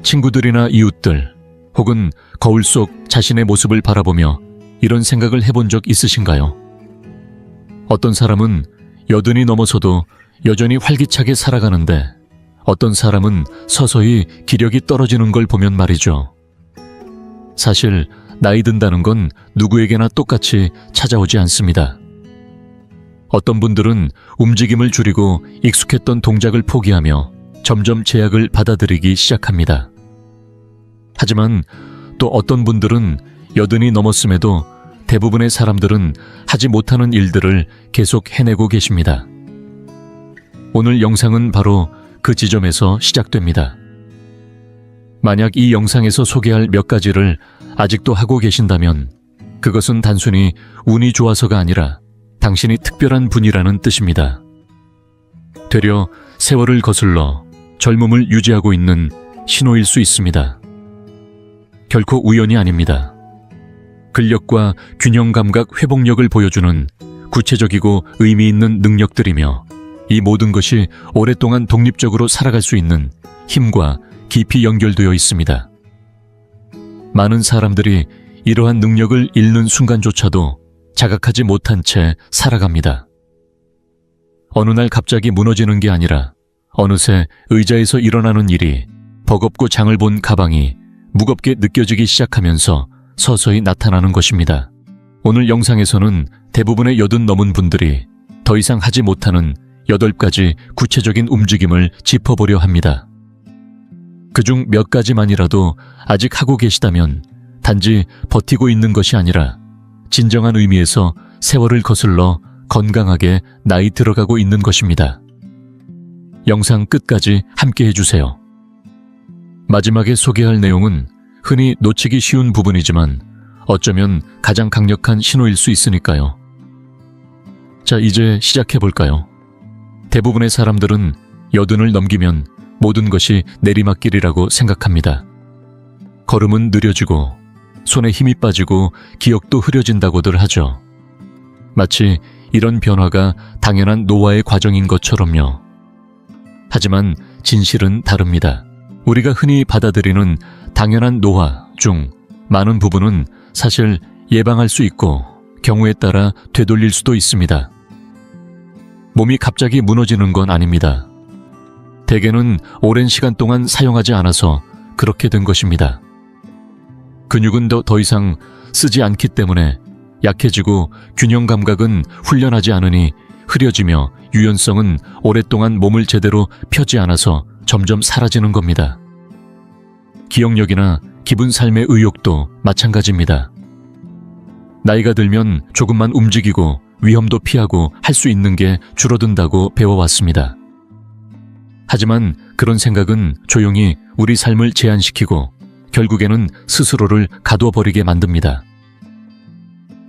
친구들이나 이웃들, 혹은 거울 속 자신의 모습을 바라보며 이런 생각을 해본 적 있으신가요? 어떤 사람은 80이 넘어서도 여전히 활기차게 살아가는데 어떤 사람은 서서히 기력이 떨어지는 걸 보면 말이죠. 사실 나이 든다는 건 누구에게나 똑같이 찾아오지 않습니다. 어떤 분들은 움직임을 줄이고 익숙했던 동작을 포기하며 점점 제약을 받아들이기 시작합니다. 하지만 또 어떤 분들은 80이 넘었음에도 대부분의 사람들은 하지 못하는 일들을 계속 해내고 계십니다. 오늘 영상은 바로 그 지점에서 시작됩니다. 만약 이 영상에서 소개할 몇 가지를 아직도 하고 계신다면 그것은 단순히 운이 좋아서가 아니라 당신이 특별한 분이라는 뜻입니다. 되려 세월을 거슬러 젊음을 유지하고 있는 신호일 수 있습니다. 결코 우연이 아닙니다. 근력과 균형 감각 회복력을 보여주는 구체적이고 의미 있는 능력들이며 이 모든 것이 오랫동안 독립적으로 살아갈 수 있는 힘과 깊이 연결되어 있습니다. 많은 사람들이 이러한 능력을 잃는 순간조차도 자각하지 못한 채 살아갑니다. 어느 날 갑자기 무너지는 게 아니라 어느새 의자에서 일어나는 일이, 버겁고 장을 본 가방이 무겁게 느껴지기 시작하면서 서서히 나타나는 것입니다. 오늘 영상에서는 대부분의 80 넘은 분들이 더 이상 하지 못하는 8가지 구체적인 움직임을 짚어보려 합니다. 그중 몇 가지만이라도 아직 하고 계시다면 단지 버티고 있는 것이 아니라 진정한 의미에서 세월을 거슬러 건강하게 나이 들어가고 있는 것입니다. 영상 끝까지 함께 해주세요. 마지막에 소개할 내용은 흔히 놓치기 쉬운 부분이지만 어쩌면 가장 강력한 신호일 수 있으니까요. 자, 이제 시작해볼까요? 대부분의 사람들은 80을 넘기면 모든 것이 내리막길이라고 생각합니다. 걸음은 느려지고 손에 힘이 빠지고 기억도 흐려진다고들 하죠. 마치 이런 변화가 당연한 노화의 과정인 것처럼요. 하지만 진실은 다릅니다. 우리가 흔히 받아들이는 당연한 노화 중 많은 부분은 사실 예방할 수 있고 경우에 따라 되돌릴 수도 있습니다. 몸이 갑자기 무너지는 건 아닙니다. 대개는 오랜 시간 동안 사용하지 않아서 그렇게 된 것입니다. 근육은 더 이상 쓰지 않기 때문에 약해지고 균형 감각은 훈련하지 않으니 흐려지며 유연성은 오랫동안 몸을 제대로 펴지 않아서 점점 사라지는 겁니다. 기억력이나 기분 삶의 의욕도 마찬가지입니다. 나이가 들면 조금만 움직이고 위험도 피하고 할 수 있는 게 줄어든다고 배워왔습니다. 하지만 그런 생각은 조용히 우리 삶을 제한시키고 결국에는 스스로를 가둬버리게 만듭니다.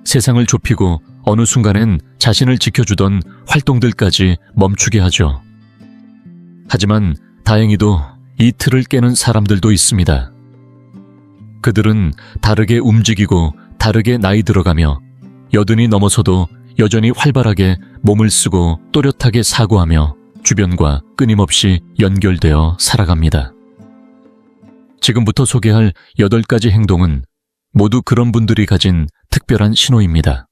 세상을 좁히고 어느 순간엔 자신을 지켜주던 활동들까지 멈추게 하죠. 하지만 다행히도 이 틀을 깨는 사람들도 있습니다. 그들은 다르게 움직이고 다르게 나이 들어가며 80이 넘어서도 여전히 활발하게 몸을 쓰고 또렷하게 사고하며 주변과 끊임없이 연결되어 살아갑니다. 지금부터 소개할 8가지 행동은 모두 그런 분들이 가진 특별한 신호입니다.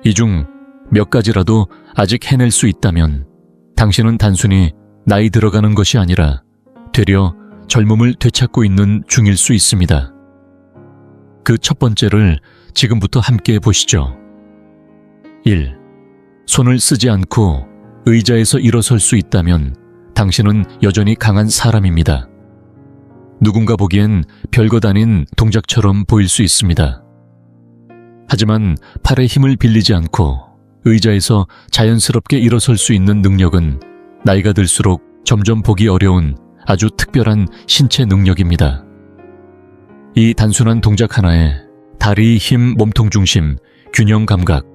이 중 몇 가지라도 아직 해낼 수 있다면 당신은 단순히 나이 들어가는 것이 아니라 되려 젊음을 되찾고 있는 중일 수 있습니다. 그 첫 번째를 지금부터 함께 보시죠. 1. 손을 쓰지 않고 의자에서 일어설 수 있다면 당신은 여전히 강한 사람입니다. 누군가 보기엔 별것 아닌 동작처럼 보일 수 있습니다. 하지만 팔에 힘을 빌리지 않고 의자에서 자연스럽게 일어설 수 있는 능력은 나이가 들수록 점점 보기 어려운 아주 특별한 신체 능력입니다. 이 단순한 동작 하나에 다리 힘, 몸통 중심, 균형 감각,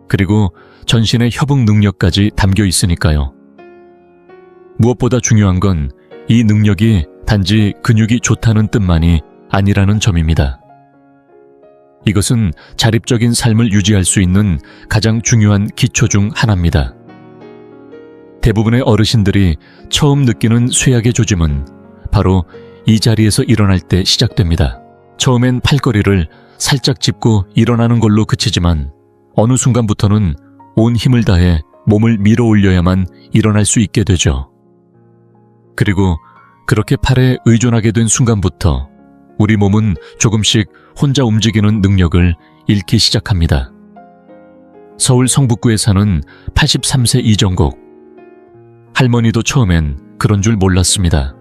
그리고 전신의 협응 능력까지 담겨 있으니까요. 무엇보다 중요한 건 이 능력이 단지 근육이 좋다는 뜻만이 아니라는 점입니다. 이것은 자립적인 삶을 유지할 수 있는 가장 중요한 기초 중 하나입니다. 대부분의 어르신들이 처음 느끼는 쇠약의 조짐은 바로 이 자리에서 일어날 때 시작됩니다. 처음엔 팔걸이를 살짝 짚고 일어나는 걸로 그치지만 어느 순간부터는 온 힘을 다해 몸을 밀어 올려야만 일어날 수 있게 되죠. 그리고 그렇게 팔에 의존하게 된 순간부터 우리 몸은 조금씩 혼자 움직이는 능력을 잃기 시작합니다. 서울 성북구에 사는 83세 이정곡. 할머니도 처음엔 그런 줄 몰랐습니다.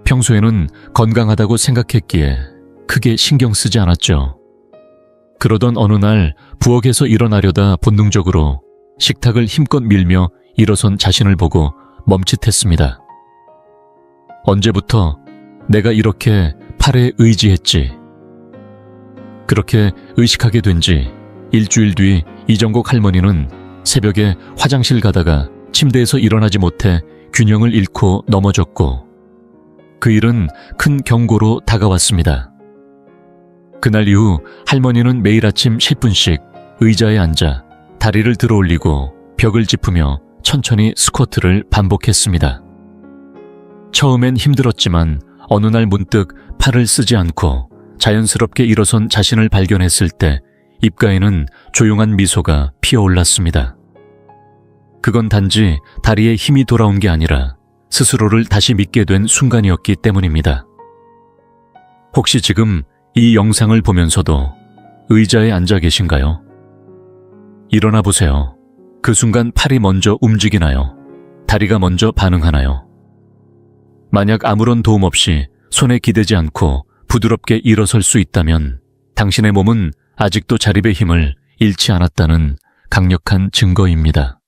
평소에는 건강하다고 생각했기에 크게 신경 쓰지 않았죠. 그러던 어느 날 부엌에서 일어나려다 본능적으로 식탁을 힘껏 밀며 일어선 자신을 보고 멈칫했습니다. 언제부터 내가 이렇게 팔에 의지했지? 그렇게 의식하게 된 지 일주일 뒤 이정곡 할머니는 새벽에 화장실 가다가 침대에서 일어나지 못해 균형을 잃고 넘어졌고 그 일은 큰 경고로 다가왔습니다. 그날 이후 할머니는 매일 아침 10분씩 의자에 앉아 다리를 들어 올리고 벽을 짚으며 천천히 스쿼트를 반복했습니다. 처음엔 힘들었지만 어느 날 문득 팔을 쓰지 않고 자연스럽게 일어선 자신을 발견했을 때 입가에는 조용한 미소가 피어올랐습니다. 그건 단지 다리에 힘이 돌아온 게 아니라 스스로를 다시 믿게 된 순간이었기 때문입니다. 혹시 지금 이 영상을 보면서도 의자에 앉아 계신가요? 일어나 보세요. 그 순간 팔이 먼저 움직이나요? 다리가 먼저 반응하나요? 만약 아무런 도움 없이 손에 기대지 않고 부드럽게 일어설 수 있다면 당신의 몸은 아직도 자립의 힘을 잃지 않았다는 강력한 증거입니다.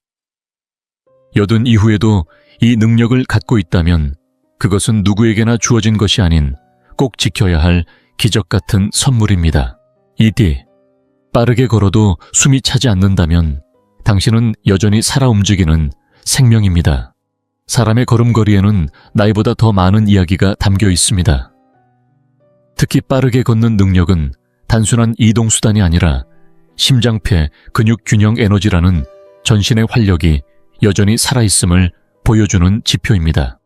여든 이후에도 이 능력을 갖고 있다면 그것은 누구에게나 주어진 것이 아닌 꼭 지켜야 할 기적 같은 선물입니다. ED. 빠르게 걸어도 숨이 차지 않는다면 당신은 여전히 살아 움직이는 생명입니다. 사람의 걸음걸이에는 나이보다 더 많은 이야기가 담겨 있습니다. 특히 빠르게 걷는 능력은 단순한 이동수단이 아니라 심장폐 근육균형 에너지라는 전신의 활력이 여전히 살아있음을 보여주는 지표입니다.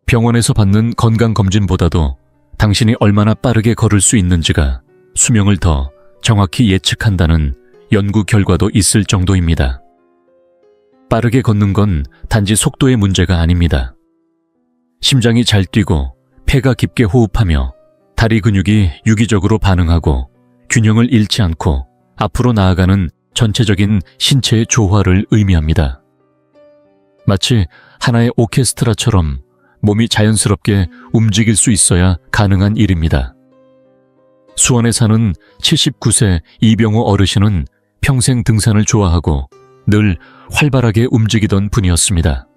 병원에서 받는 건강검진보다도 당신이 얼마나 빠르게 걸을 수 있는지가 수명을 더 정확히 예측한다는 연구 결과도 있을 정도입니다. 빠르게 걷는 건 단지 속도의 문제가 아닙니다. 심장이 잘 뛰고 폐가 깊게 호흡하며 다리 근육이 유기적으로 반응하고 균형을 잃지 않고 앞으로 나아가는 전체적인 신체의 조화를 의미합니다. 마치 하나의 오케스트라처럼 몸이 자연스럽게 움직일 수 있어야 가능한 일입니다. 수원에 사는 79세 이병호 어르신은 평생 등산을 좋아하고 늘 활발하게 움직이던 분이었습니다.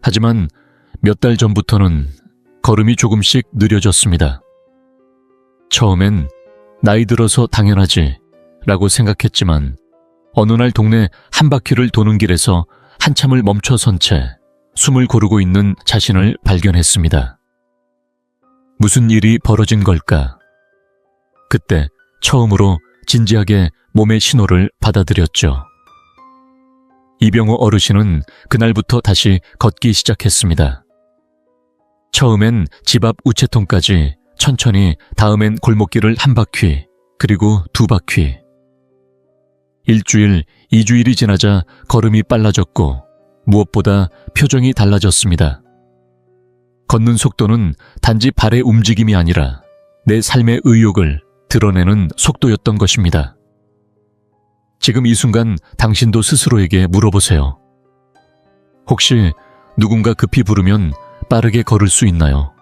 하지만 몇 달 전부터는 걸음이 조금씩 느려졌습니다. 처음엔 나이 들어서 당연하지 라고 생각했지만 어느 날 동네 한 바퀴를 도는 길에서 한참을 멈춰선 채 숨을 고르고 있는 자신을 발견했습니다. 무슨 일이 벌어진 걸까? 그때 처음으로 진지하게 몸의 신호를 받아들였죠. 이병호 어르신은 그날부터 다시 걷기 시작했습니다. 처음엔 집 앞 우체통까지 천천히, 다음엔 골목길을 한 바퀴, 그리고 두 바퀴. 일주일, 2주일이 지나자 걸음이 빨라졌고 무엇보다 표정이 달라졌습니다. 걷는 속도는 단지 발의 움직임이 아니라 내 삶의 의욕을 드러내는 속도였던 것입니다. 지금 이 순간 당신도 스스로에게 물어보세요. 혹시 누군가 급히 부르면 빠르게 걸을 수 있나요?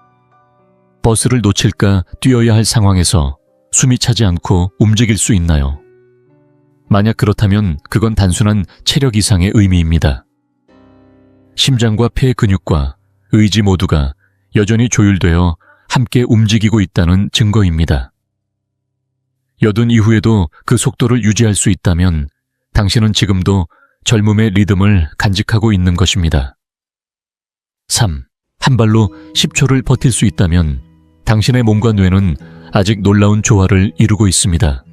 버스를 놓칠까 뛰어야 할 상황에서 숨이 차지 않고 움직일 수 있나요? 만약 그렇다면 그건 단순한 체력 이상의 의미입니다. 심장과 폐 근육과 의지 모두가 여전히 조율되어 함께 움직이고 있다는 증거입니다. 여든 이후에도 그 속도를 유지할 수 있다면 당신은 지금도 젊음의 리듬을 간직하고 있는 것입니다. 3. 한 발로 10초를 버틸 수 있다면 당신의 몸과 뇌는 아직 놀라운 조화를 이루고 있습니다.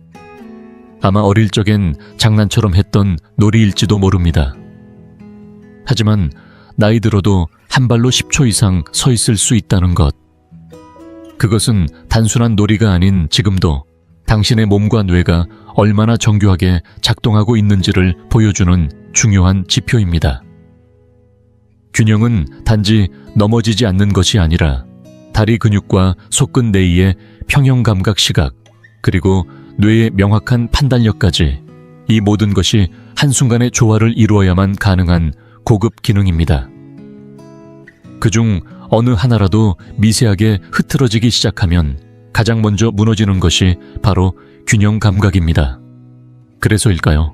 아마 어릴 적엔 장난처럼 했던 놀이일지도 모릅니다. 하지만 나이 들어도 한 발로 10초 이상 서 있을 수 있다는 것. 그것은 단순한 놀이가 아닌 지금도 당신의 몸과 뇌가 얼마나 정교하게 작동하고 있는지를 보여주는 중요한 지표입니다. 균형은 단지 넘어지지 않는 것이 아니라 다리 근육과 속근 내이의 평형 감각 시각, 그리고 뇌의 명확한 판단력까지 이 모든 것이 한순간의 조화를 이루어야만 가능한 고급 기능입니다. 그중 어느 하나라도 미세하게 흐트러지기 시작하면 가장 먼저 무너지는 것이 바로 균형 감각입니다. 그래서일까요?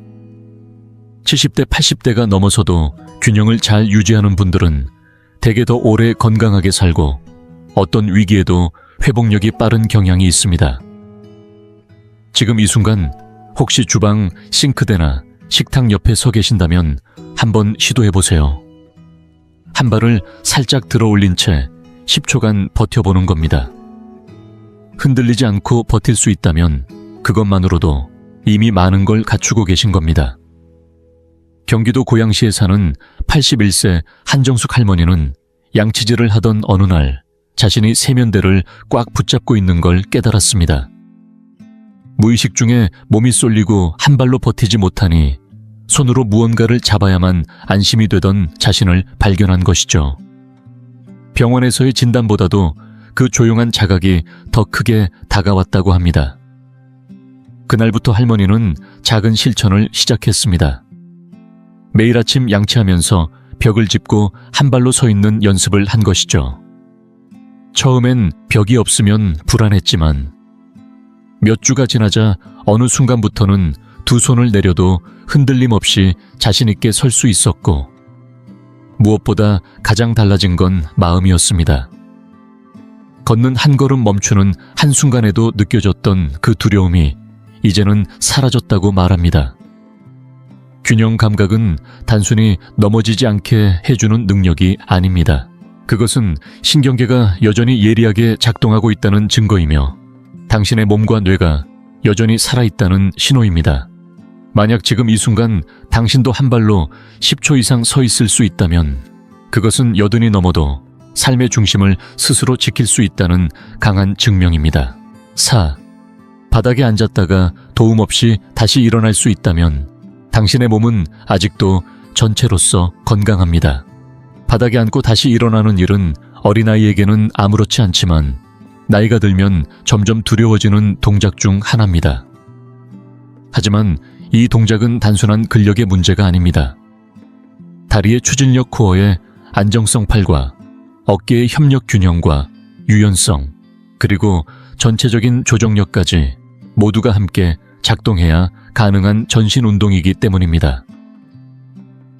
70대, 80대가 넘어서도 균형을 잘 유지하는 분들은 대개 더 오래 건강하게 살고 어떤 위기에도 회복력이 빠른 경향이 있습니다. 지금 이 순간 혹시 주방 싱크대나 식탁 옆에 서 계신다면 한번 시도해보세요. 한 발을 살짝 들어 올린 채 10초간 버텨보는 겁니다. 흔들리지 않고 버틸 수 있다면 그것만으로도 이미 많은 걸 갖추고 계신 겁니다. 경기도 고양시에 사는 81세 한정숙 할머니는 양치질을 하던 어느 날 자신이 세면대를 꽉 붙잡고 있는 걸 깨달았습니다. 무의식 중에 몸이 쏠리고 한 발로 버티지 못하니 손으로 무언가를 잡아야만 안심이 되던 자신을 발견한 것이죠. 병원에서의 진단보다도 그 조용한 자각이 더 크게 다가왔다고 합니다. 그날부터 할머니는 작은 실천을 시작했습니다. 매일 아침 양치하면서 벽을 짚고 한 발로 서 있는 연습을 한 것이죠. 처음엔 벽이 없으면 불안했지만 몇 주가 지나자 어느 순간부터는 두 손을 내려도 흔들림 없이 자신 있게 설 수 있었고, 무엇보다 가장 달라진 건 마음이었습니다. 걷는 한 걸음 멈추는 한순간에도 느껴졌던 그 두려움이 이제는 사라졌다고 말합니다. 균형 감각은 단순히 넘어지지 않게 해주는 능력이 아닙니다. 그것은 신경계가 여전히 예리하게 작동하고 있다는 증거이며 당신의 몸과 뇌가 여전히 살아있다는 신호입니다. 만약 지금 이 순간 당신도 한 발로 10초 이상 서 있을 수 있다면 그것은 여든이 넘어도 삶의 중심을 스스로 지킬 수 있다는 강한 증명입니다. 4. 바닥에 앉았다가 도움 없이 다시 일어날 수 있다면 당신의 몸은 아직도 전체로서 건강합니다. 바닥에 앉고 다시 일어나는 일은 어린아이에게는 아무렇지 않지만 나이가 들면 점점 두려워지는 동작 중 하나입니다. 하지만 이 동작은 단순한 근력의 문제가 아닙니다. 다리의 추진력 코어의 안정성 팔과 어깨의 협력 균형과 유연성, 그리고 전체적인 조정력까지 모두가 함께 작동해야 가능한 전신 운동이기 때문입니다.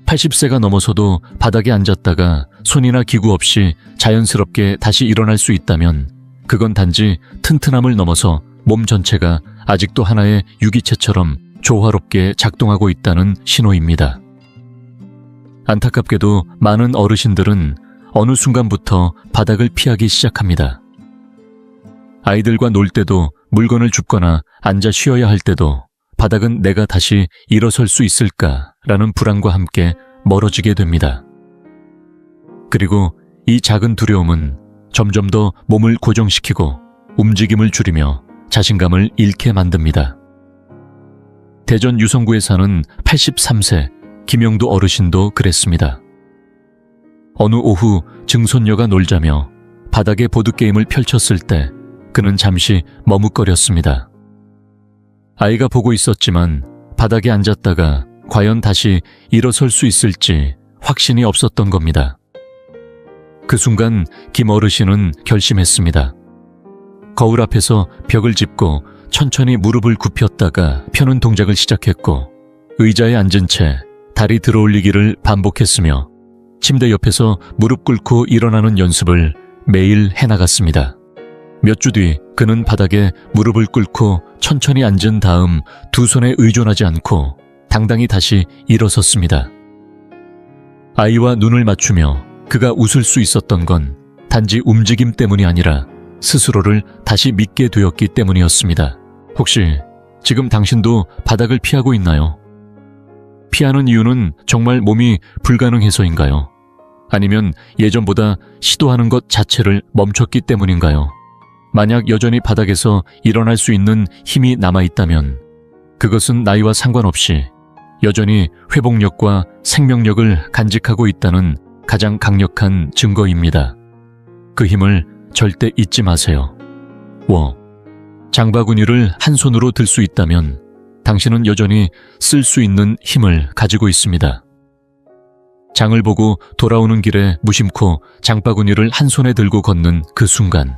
80세가 넘어서도 바닥에 앉았다가 손이나 기구 없이 자연스럽게 다시 일어날 수 있다면 그건 단지 튼튼함을 넘어서 몸 전체가 아직도 하나의 유기체처럼 조화롭게 작동하고 있다는 신호입니다. 안타깝게도 많은 어르신들은 어느 순간부터 바닥을 피하기 시작합니다. 아이들과 놀 때도, 물건을 줍거나 앉아 쉬어야 할 때도 바닥은 내가 다시 일어설 수 있을까라는 불안과 함께 멀어지게 됩니다. 그리고 이 작은 두려움은 점점 더 몸을 고정시키고 움직임을 줄이며 자신감을 잃게 만듭니다. 대전 유성구에 사는 83세 김영도 어르신도 그랬습니다. 어느 오후 증손녀가 놀자며 바닥에 보드게임을 펼쳤을 때 그는 잠시 머뭇거렸습니다. 아이가 보고 있었지만 바닥에 앉았다가 과연 다시 일어설 수 있을지 확신이 없었던 겁니다. 그 순간 김 어르신은 결심했습니다. 거울 앞에서 벽을 짚고 천천히 무릎을 굽혔다가 펴는 동작을 시작했고 의자에 앉은 채 다리 들어올리기를 반복했으며 침대 옆에서 무릎 꿇고 일어나는 연습을 매일 해나갔습니다. 몇 주 뒤 그는 바닥에 무릎을 꿇고 천천히 앉은 다음 두 손에 의존하지 않고 당당히 다시 일어섰습니다. 아이와 눈을 맞추며 그가 웃을 수 있었던 건 단지 움직임 때문이 아니라 스스로를 다시 믿게 되었기 때문이었습니다. 혹시 지금 당신도 바닥을 피하고 있나요? 피하는 이유는 정말 몸이 불가능해서인가요? 아니면 예전보다 시도하는 것 자체를 멈췄기 때문인가요? 만약 여전히 바닥에서 일어날 수 있는 힘이 남아있다면 그것은 나이와 상관없이 여전히 회복력과 생명력을 간직하고 있다는 가장 강력한 증거입니다. 그 힘을 절대 잊지 마세요. 장바구니를 한 손으로 들 수 있다면 당신은 여전히 쓸 수 있는 힘을 가지고 있습니다. 장을 보고 돌아오는 길에 무심코 장바구니를 한 손에 들고 걷는 그 순간.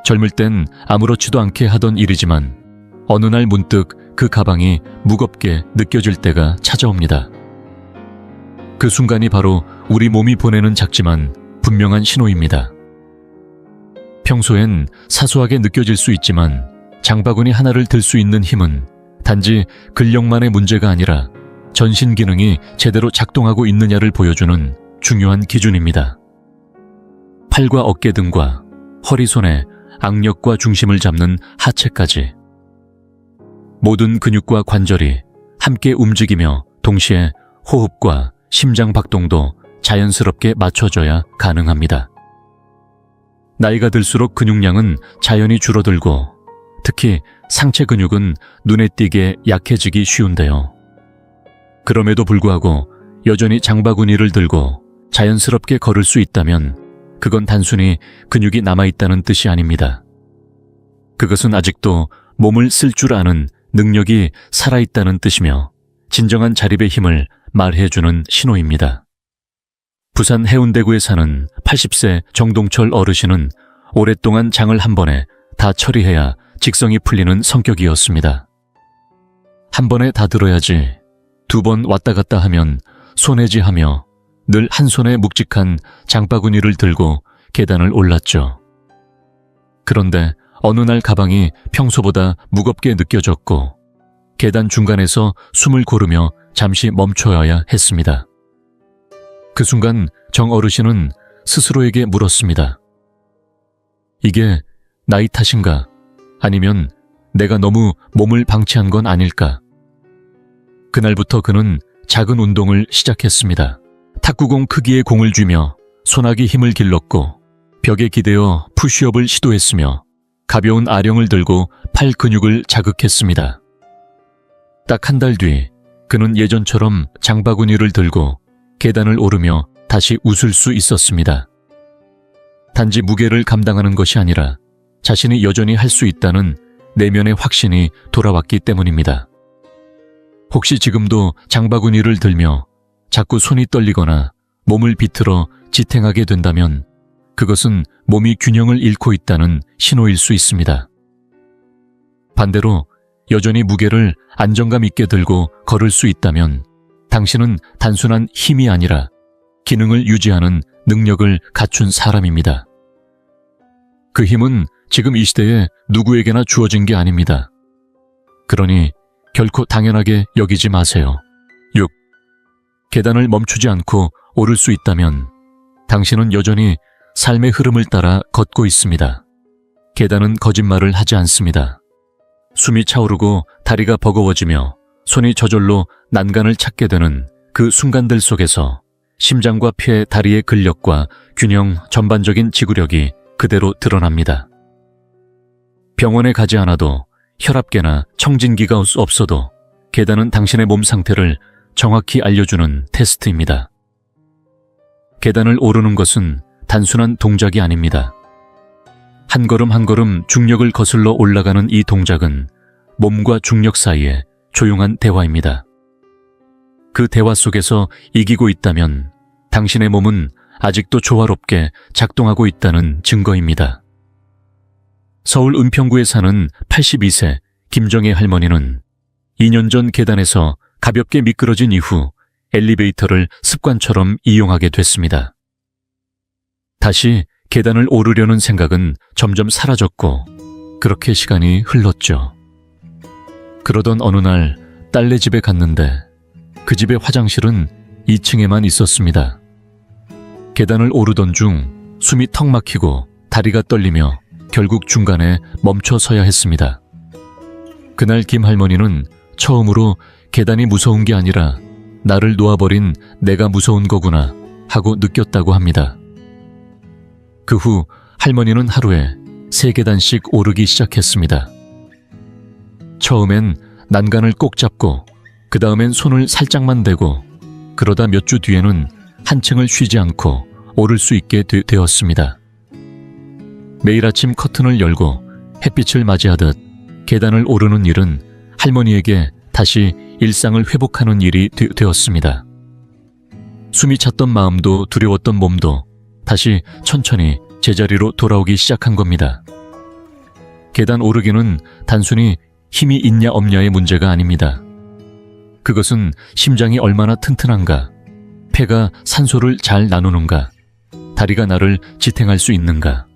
젊을 땐 아무렇지도 않게 하던 일이지만 어느 날 문득 그 가방이 무겁게 느껴질 때가 찾아옵니다. 그 순간이 바로 우리 몸이 보내는 작지만 분명한 신호입니다. 평소엔 사소하게 느껴질 수 있지만 장바구니 하나를 들 수 있는 힘은 단지 근력만의 문제가 아니라 전신 기능이 제대로 작동하고 있느냐를 보여주는 중요한 기준입니다. 팔과 어깨 등과 허리, 손에 악력과 중심을 잡는 하체까지 모든 근육과 관절이 함께 움직이며 동시에 호흡과 심장 박동도 자연스럽게 맞춰져야 가능합니다. 나이가 들수록 근육량은 자연히 줄어들고 특히 상체 근육은 눈에 띄게 약해지기 쉬운데요. 그럼에도 불구하고 여전히 장바구니를 들고 자연스럽게 걸을 수 있다면 그건 단순히 근육이 남아있다는 뜻이 아닙니다. 그것은 아직도 몸을 쓸 줄 아는 능력이 살아있다는 뜻이며 진정한 자립의 힘을 말해주는 신호입니다. 부산 해운대구에 사는 80세 정동철 어르신은 오랫동안 장을 한 번에 다 처리해야 직성이 풀리는 성격이었습니다. 한 번에 다 들어야지, 두 번 왔다 갔다 하면 손해지하며 늘 한 손에 묵직한 장바구니를 들고 계단을 올랐죠. 그런데 어느 날 가방이 평소보다 무겁게 느껴졌고 계단 중간에서 숨을 고르며 잠시 멈춰야 했습니다. 그 순간 정 어르신은 스스로에게 물었습니다. 이게 나이 탓인가? 아니면 내가 너무 몸을 방치한 건 아닐까? 그날부터 그는 작은 운동을 시작했습니다. 탁구공 크기의 공을 쥐며 손아귀 힘을 길렀고 벽에 기대어 푸시업을 시도했으며 가벼운 아령을 들고 팔 근육을 자극했습니다. 딱 한 달 뒤 그는 예전처럼 장바구니를 들고 계단을 오르며 다시 웃을 수 있었습니다. 단지 무게를 감당하는 것이 아니라 자신이 여전히 할 수 있다는 내면의 확신이 돌아왔기 때문입니다. 혹시 지금도 장바구니를 들며 자꾸 손이 떨리거나 몸을 비틀어 지탱하게 된다면 그것은 몸이 균형을 잃고 있다는 신호일 수 있습니다. 반대로 여전히 무게를 안정감 있게 들고 걸을 수 있다면 당신은 단순한 힘이 아니라 기능을 유지하는 능력을 갖춘 사람입니다. 그 힘은 지금 이 시대에 누구에게나 주어진 게 아닙니다. 그러니 결코 당연하게 여기지 마세요. 6. 계단을 멈추지 않고 오를 수 있다면 당신은 여전히 삶의 흐름을 따라 걷고 있습니다. 계단은 거짓말을 하지 않습니다. 숨이 차오르고 다리가 버거워지며 손이 저절로 난간을 찾게 되는 그 순간들 속에서 심장과 폐, 다리의 근력과 균형, 전반적인 지구력이 그대로 드러납니다. 병원에 가지 않아도 혈압계나 청진기가 없어도 계단은 당신의 몸 상태를 정확히 알려주는 테스트입니다. 계단을 오르는 것은 단순한 동작이 아닙니다. 한 걸음 한 걸음 중력을 거슬러 올라가는 이 동작은 몸과 중력 사이의 조용한 대화입니다. 그 대화 속에서 이기고 있다면 당신의 몸은 아직도 조화롭게 작동하고 있다는 증거입니다. 서울 은평구에 사는 82세 김정혜 할머니는 2년 전 계단에서 가볍게 미끄러진 이후 엘리베이터를 습관처럼 이용하게 됐습니다. 다시 계단을 오르려는 생각은 점점 사라졌고 그렇게 시간이 흘렀죠. 그러던 어느 날 딸네 집에 갔는데 그 집의 화장실은 2층에만 있었습니다. 계단을 오르던 중 숨이 턱 막히고 다리가 떨리며 결국 중간에 멈춰 서야 했습니다. 그날 김 할머니는 처음으로 계단이 무서운 게 아니라 나를 놓아버린 내가 무서운 거구나 하고 느꼈다고 합니다. 그 후 할머니는 하루에 3계단씩 오르기 시작했습니다. 처음엔 난간을 꼭 잡고 그 다음엔 손을 살짝만 대고 그러다 몇 주 뒤에는 한층을 쉬지 않고 오를 수 있게 되었습니다. 매일 아침 커튼을 열고 햇빛을 맞이하듯 계단을 오르는 일은 할머니에게 다시 일상을 회복하는 일이 되었습니다. 숨이 찼던 마음도 두려웠던 몸도 다시 천천히 제자리로 돌아오기 시작한 겁니다. 계단 오르기는 단순히 힘이 있냐 없냐의 문제가 아닙니다. 그것은 심장이 얼마나 튼튼한가, 폐가 산소를 잘 나누는가, 다리가 나를 지탱할 수 있는가,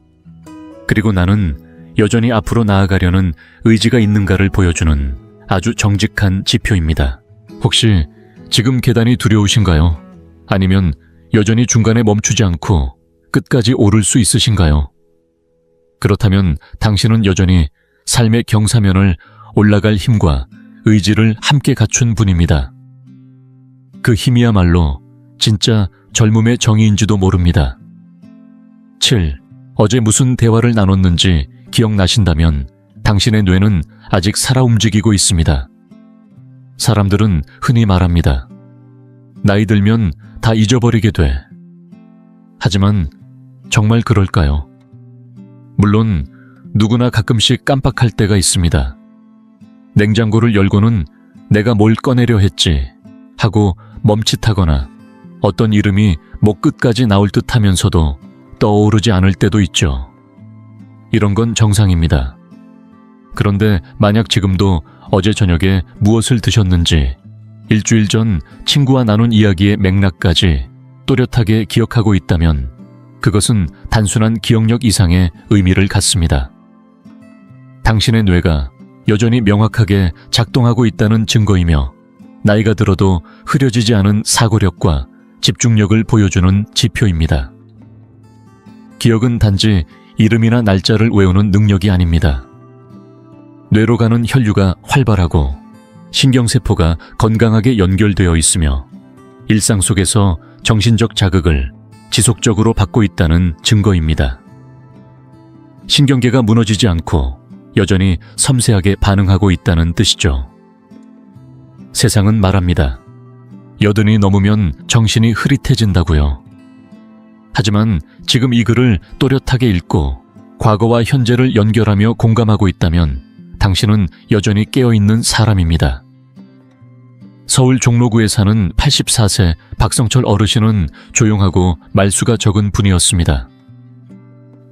그리고 나는 여전히 앞으로 나아가려는 의지가 있는가를 보여주는 아주 정직한 지표입니다. 혹시 지금 계단이 두려우신가요? 아니면 여전히 중간에 멈추지 않고 끝까지 오를 수 있으신가요? 그렇다면 당신은 여전히 삶의 경사면을 올라갈 힘과 의지를 함께 갖춘 분입니다. 그 힘이야말로 진짜 젊음의 정의인지도 모릅니다. 7. 어제 무슨 대화를 나눴는지 기억나신다면 당신의 뇌는 아직 살아 움직이고 있습니다. 사람들은 흔히 말합니다. 나이 들면 다 잊어버리게 돼. 하지만 정말 그럴까요? 물론 누구나 가끔씩 깜빡할 때가 있습니다. 냉장고를 열고는 내가 뭘 꺼내려 했지 하고 멈칫하거나 어떤 이름이 목 끝까지 나올 듯 하면서도 떠오르지 않을 때도 있죠. 이런 건 정상입니다. 그런데 만약 지금도 어제 저녁에 무엇을 드셨는지, 일주일 전 친구와 나눈 이야기의 맥락까지 또렷하게 기억하고 있다면 그것은 단순한 기억력 이상의 의미를 갖습니다. 당신의 뇌가 여전히 명확하게 작동하고 있다는 증거이며 나이가 들어도 흐려지지 않은 사고력과 집중력을 보여주는 지표입니다. 기억은 단지 이름이나 날짜를 외우는 능력이 아닙니다. 뇌로 가는 혈류가 활발하고 신경세포가 건강하게 연결되어 있으며 일상 속에서 정신적 자극을 지속적으로 받고 있다는 증거입니다. 신경계가 무너지지 않고 여전히 섬세하게 반응하고 있다는 뜻이죠. 세상은 말합니다. 80이 넘으면 정신이 흐릿해진다고요. 하지만 지금 이 글을 또렷하게 읽고 과거와 현재를 연결하며 공감하고 있다면 당신은 여전히 깨어있는 사람입니다. 서울 종로구에 사는 84세 박성철 어르신은 조용하고 말수가 적은 분이었습니다.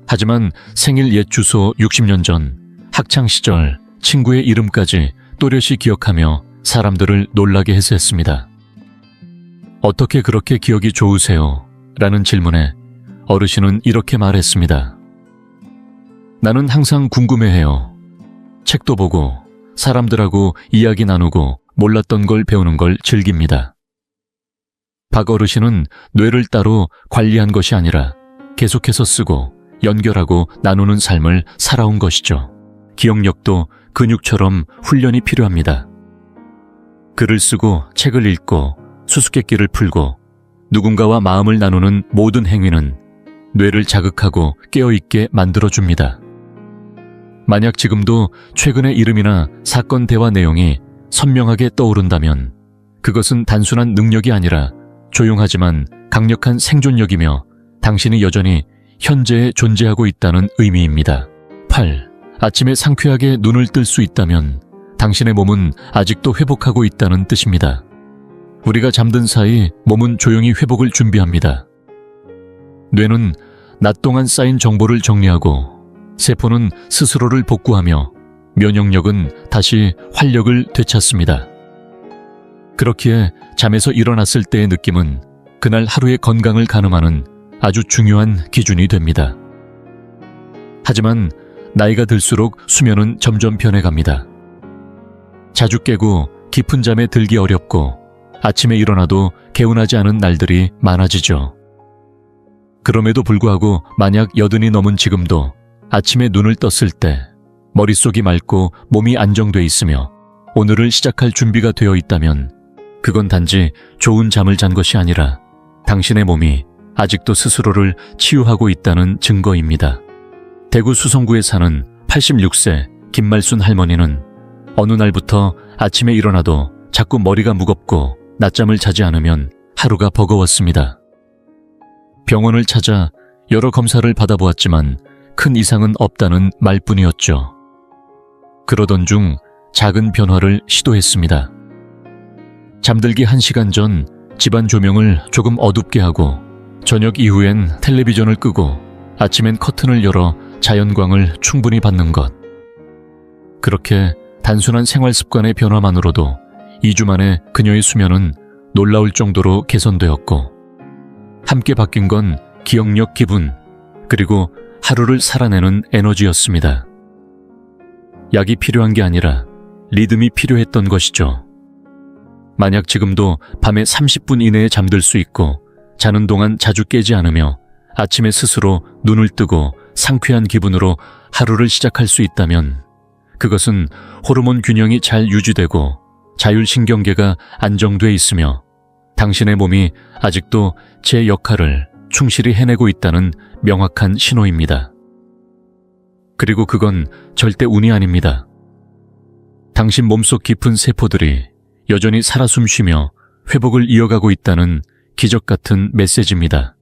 하지만 생일 옛 주소 60년 전 학창시절 친구의 이름까지 또렷이 기억하며 사람들을 놀라게 했었습니다. 어떻게 그렇게 기억이 좋으세요? 라는 질문에 어르신은 이렇게 말했습니다. 나는 항상 궁금해해요. 책도 보고 사람들하고 이야기 나누고 몰랐던 걸 배우는 걸 즐깁니다. 박 어르신은 뇌를 따로 관리한 것이 아니라 계속해서 쓰고 연결하고 나누는 삶을 살아온 것이죠. 기억력도 근육처럼 훈련이 필요합니다. 글을 쓰고 책을 읽고 수수께끼를 풀고 누군가와 마음을 나누는 모든 행위는 뇌를 자극하고 깨어있게 만들어줍니다. 만약 지금도 최근의 이름이나 사건 대화 내용이 선명하게 떠오른다면 그것은 단순한 능력이 아니라 조용하지만 강력한 생존력이며 당신이 여전히 현재에 존재하고 있다는 의미입니다. 8. 아침에 상쾌하게 눈을 뜰 수 있다면 당신의 몸은 아직도 회복하고 있다는 뜻입니다. 우리가 잠든 사이 몸은 조용히 회복을 준비합니다. 뇌는 낮 동안 쌓인 정보를 정리하고 세포는 스스로를 복구하며 면역력은 다시 활력을 되찾습니다. 그렇기에 잠에서 일어났을 때의 느낌은 그날 하루의 건강을 가늠하는 아주 중요한 기준이 됩니다. 하지만 나이가 들수록 수면은 점점 변해갑니다. 자주 깨고 깊은 잠에 들기 어렵고 아침에 일어나도 개운하지 않은 날들이 많아지죠. 그럼에도 불구하고 만약 80이 넘은 지금도 아침에 눈을 떴을 때 머릿속이 맑고 몸이 안정돼 있으며 오늘을 시작할 준비가 되어 있다면 그건 단지 좋은 잠을 잔 것이 아니라 당신의 몸이 아직도 스스로를 치유하고 있다는 증거입니다. 대구 수성구에 사는 86세 김말순 할머니는 어느 날부터 아침에 일어나도 자꾸 머리가 무겁고 낮잠을 자지 않으면 하루가 버거웠습니다. 병원을 찾아 여러 검사를 받아보았지만 큰 이상은 없다는 말뿐이었죠. 그러던 중 작은 변화를 시도했습니다. 잠들기 1시간 전 집안 조명을 조금 어둡게 하고 저녁 이후엔 텔레비전을 끄고 아침엔 커튼을 열어 자연광을 충분히 받는 것. 그렇게 단순한 생활 습관의 변화만으로도 2주 만에 그녀의 수면은 놀라울 정도로 개선되었고, 함께 바뀐 건 기억력, 기분, 그리고 하루를 살아내는 에너지였습니다. 약이 필요한 게 아니라 리듬이 필요했던 것이죠. 만약 지금도 밤에 30분 이내에 잠들 수 있고 자는 동안 자주 깨지 않으며 아침에 스스로 눈을 뜨고 상쾌한 기분으로 하루를 시작할 수 있다면 그것은 호르몬 균형이 잘 유지되고 자율신경계가 안정돼 있으며 당신의 몸이 아직도 제 역할을 충실히 해내고 있다는 명확한 신호입니다. 그리고 그건 절대 운이 아닙니다. 당신 몸속 깊은 세포들이 여전히 살아 숨쉬며 회복을 이어가고 있다는 기적 같은 메시지입니다.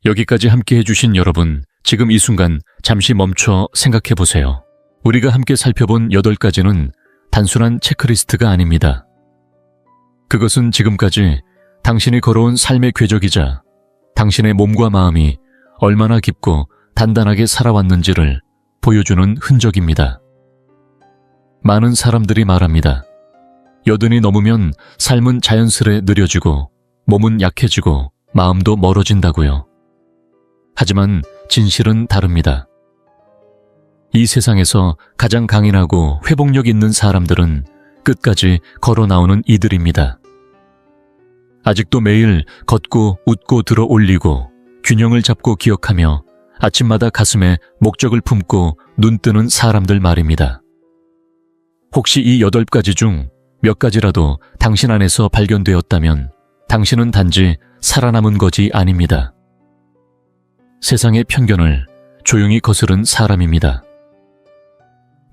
여기까지 함께 해주신 여러분, 지금 이 순간 잠시 멈춰 생각해 보세요. 우리가 함께 살펴본 8가지는 단순한 체크리스트가 아닙니다. 그것은 지금까지 당신이 걸어온 삶의 궤적이자 당신의 몸과 마음이 얼마나 깊고 단단하게 살아왔는지를 보여주는 흔적입니다. 많은 사람들이 말합니다. 80이 넘으면 삶은 자연스레 느려지고 몸은 약해지고 마음도 멀어진다고요. 하지만 진실은 다릅니다. 이 세상에서 가장 강인하고 회복력 있는 사람들은 끝까지 걸어 나오는 이들입니다. 아직도 매일 걷고 웃고 들어 올리고 균형을 잡고 기억하며 아침마다 가슴에 목적을 품고 눈뜨는 사람들 말입니다. 혹시 이 8가지 중 몇 가지라도 당신 안에서 발견되었다면 당신은 단지 살아남은 것이 아닙니다. 세상의 편견을 조용히 거스른 사람입니다.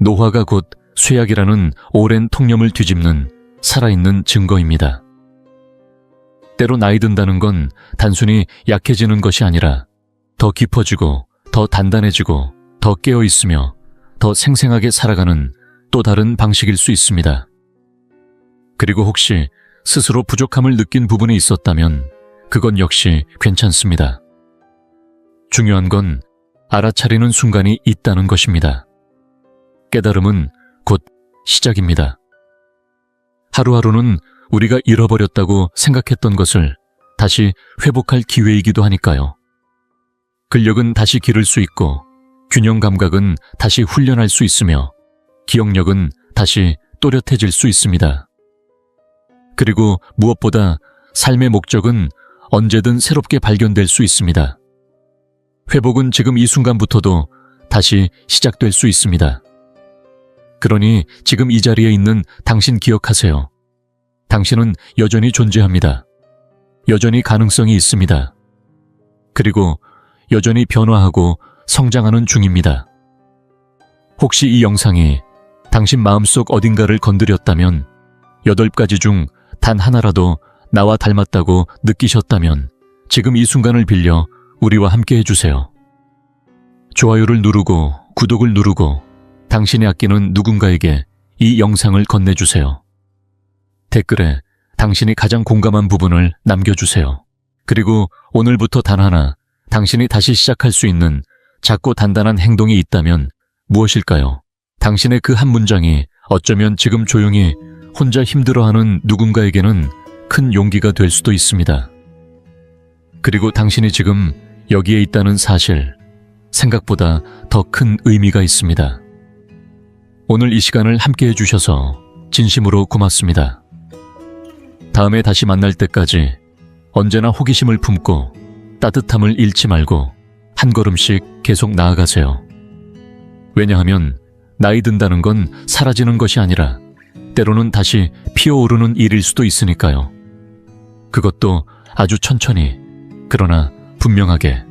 노화가 곧 쇠약이라는 오랜 통념을 뒤집는 살아있는 증거입니다. 때로 나이 든다는 건 단순히 약해지는 것이 아니라 더 깊어지고 더 단단해지고 더 깨어있으며 더 생생하게 살아가는 또 다른 방식일 수 있습니다. 그리고 혹시 스스로 부족함을 느낀 부분이 있었다면 그건 역시 괜찮습니다. 중요한 건 알아차리는 순간이 있다는 것입니다. 깨달음은 곧 시작입니다. 하루하루는 우리가 잃어버렸다고 생각했던 것을 다시 회복할 기회이기도 하니까요. 근력은 다시 기를 수 있고 균형 감각은 다시 훈련할 수 있으며 기억력은 다시 또렷해질 수 있습니다. 그리고 무엇보다 삶의 목적은 언제든 새롭게 발견될 수 있습니다. 회복은 지금 이 순간부터도 다시 시작될 수 있습니다. 그러니 지금 이 자리에 있는 당신 기억하세요. 당신은 여전히 존재합니다. 여전히 가능성이 있습니다. 그리고 여전히 변화하고 성장하는 중입니다. 혹시 이 영상이 당신 마음속 어딘가를 건드렸다면 8가지 중 단 하나라도 나와 닮았다고 느끼셨다면 지금 이 순간을 빌려 우리와 함께 해주세요. 좋아요를 누르고 구독을 누르고 당신이 아끼는 누군가에게 이 영상을 건네주세요. 댓글에 당신이 가장 공감한 부분을 남겨주세요. 그리고 오늘부터 단 하나 당신이 다시 시작할 수 있는 작고 단단한 행동이 있다면 무엇일까요? 당신의 그 한 문장이 어쩌면 지금 조용히 혼자 힘들어하는 누군가에게는 큰 용기가 될 수도 있습니다. 그리고 당신이 지금 여기에 있다는 사실, 생각보다 더 큰 의미가 있습니다. 오늘 이 시간을 함께 해주셔서 진심으로 고맙습니다. 다음에 다시 만날 때까지 언제나 호기심을 품고 따뜻함을 잃지 말고 한 걸음씩 계속 나아가세요. 왜냐하면 나이 든다는 건 사라지는 것이 아니라 때로는 다시 피어오르는 일일 수도 있으니까요. 그것도 아주 천천히, 그러나 분명하게.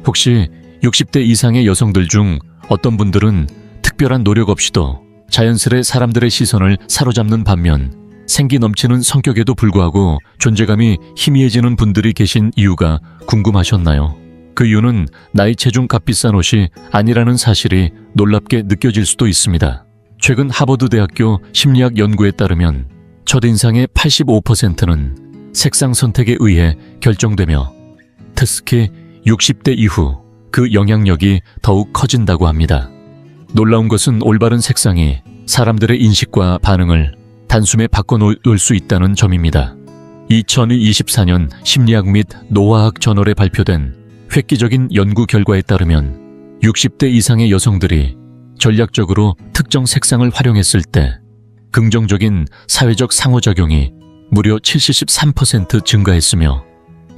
혹시 60대 이상의 여성들 중 어떤 분들은 특별한 노력 없이도 자연스레 사람들의 시선을 사로잡는 반면 생기 넘치는 성격에도 불구하고 존재감이 희미해지는 분들이 계신 이유가 궁금하셨나요? 그 이유는 나이 체중 값비싼 옷이 아니라는 사실이 놀랍게 느껴질 수도 있습니다. 최근 하버드 대학교 심리학 연구에 따르면 첫인상의 85%는 색상 선택에 의해 결정되며 특히 60대 이후 그 영향력이 더욱 커진다고 합니다. 놀라운 것은 올바른 색상이 사람들의 인식과 반응을 단숨에 바꿔놓을 수 있다는 점입니다. 2024년 심리학 및 노화학 저널에 발표된 획기적인 연구 결과에 따르면 60대 이상의 여성들이 전략적으로 특정 색상을 활용했을 때 긍정적인 사회적 상호작용이 무려 73% 증가했으며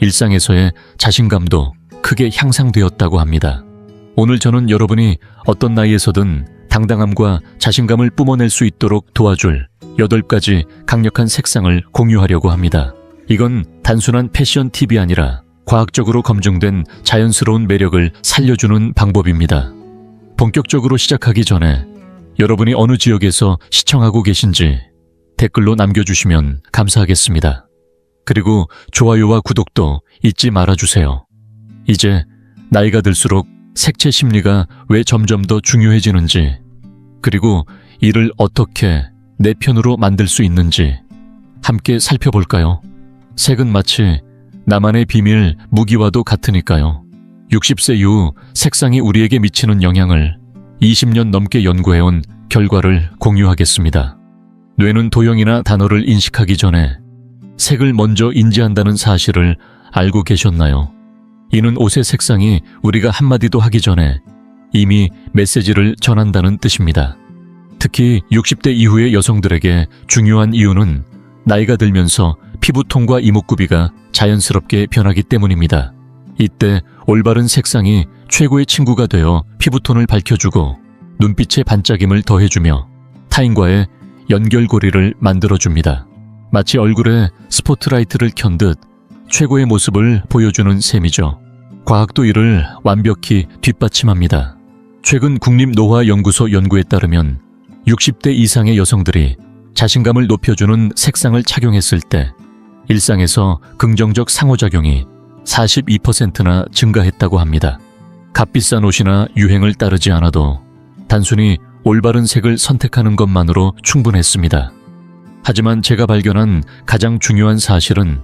일상에서의 자신감도 크게 향상되었다고 합니다. 오늘 저는 여러분이 어떤 나이에서든 당당함과 자신감을 뿜어낼 수 있도록 도와줄 8가지 강력한 색상을 공유하려고 합니다. 이건 단순한 패션 팁이 아니라 과학적으로 검증된 자연스러운 매력을 살려주는 방법입니다. 본격적으로 시작하기 전에 여러분이 어느 지역에서 시청하고 계신지 댓글로 남겨주시면 감사하겠습니다. 그리고 좋아요와 구독도 잊지 말아주세요. 이제 나이가 들수록 색채 심리가 왜 점점 더 중요해지는지, 그리고 이를 어떻게 내 편으로 만들 수 있는지 함께 살펴볼까요? 색은 마치 나만의 비밀 무기와도 같으니까요. 60세 이후 색상이 우리에게 미치는 영향을 20년 넘게 연구해온 결과를 공유하겠습니다. 뇌는 도형이나 단어를 인식하기 전에 색을 먼저 인지한다는 사실을 알고 계셨나요? 이는 옷의 색상이 우리가 한마디도 하기 전에 이미 메시지를 전한다는 뜻입니다. 특히 60대 이후의 여성들에게 중요한 이유는 나이가 들면서 피부톤과 이목구비가 자연스럽게 변하기 때문입니다. 이때 올바른 색상이 최고의 친구가 되어 피부톤을 밝혀주고 눈빛의 반짝임을 더해주며 타인과의 연결고리를 만들어줍니다. 마치 얼굴에 스포트라이트를 켠 듯 최고의 모습을 보여주는 셈이죠. 과학도 이를 완벽히 뒷받침합니다. 최근 국립노화연구소 연구에 따르면 60대 이상의 여성들이 자신감을 높여주는 색상을 착용했을 때 일상에서 긍정적 상호작용이 42%나 증가했다고 합니다. 값비싼 옷이나 유행을 따르지 않아도 단순히 올바른 색을 선택하는 것만으로 충분했습니다. 하지만 제가 발견한 가장 중요한 사실은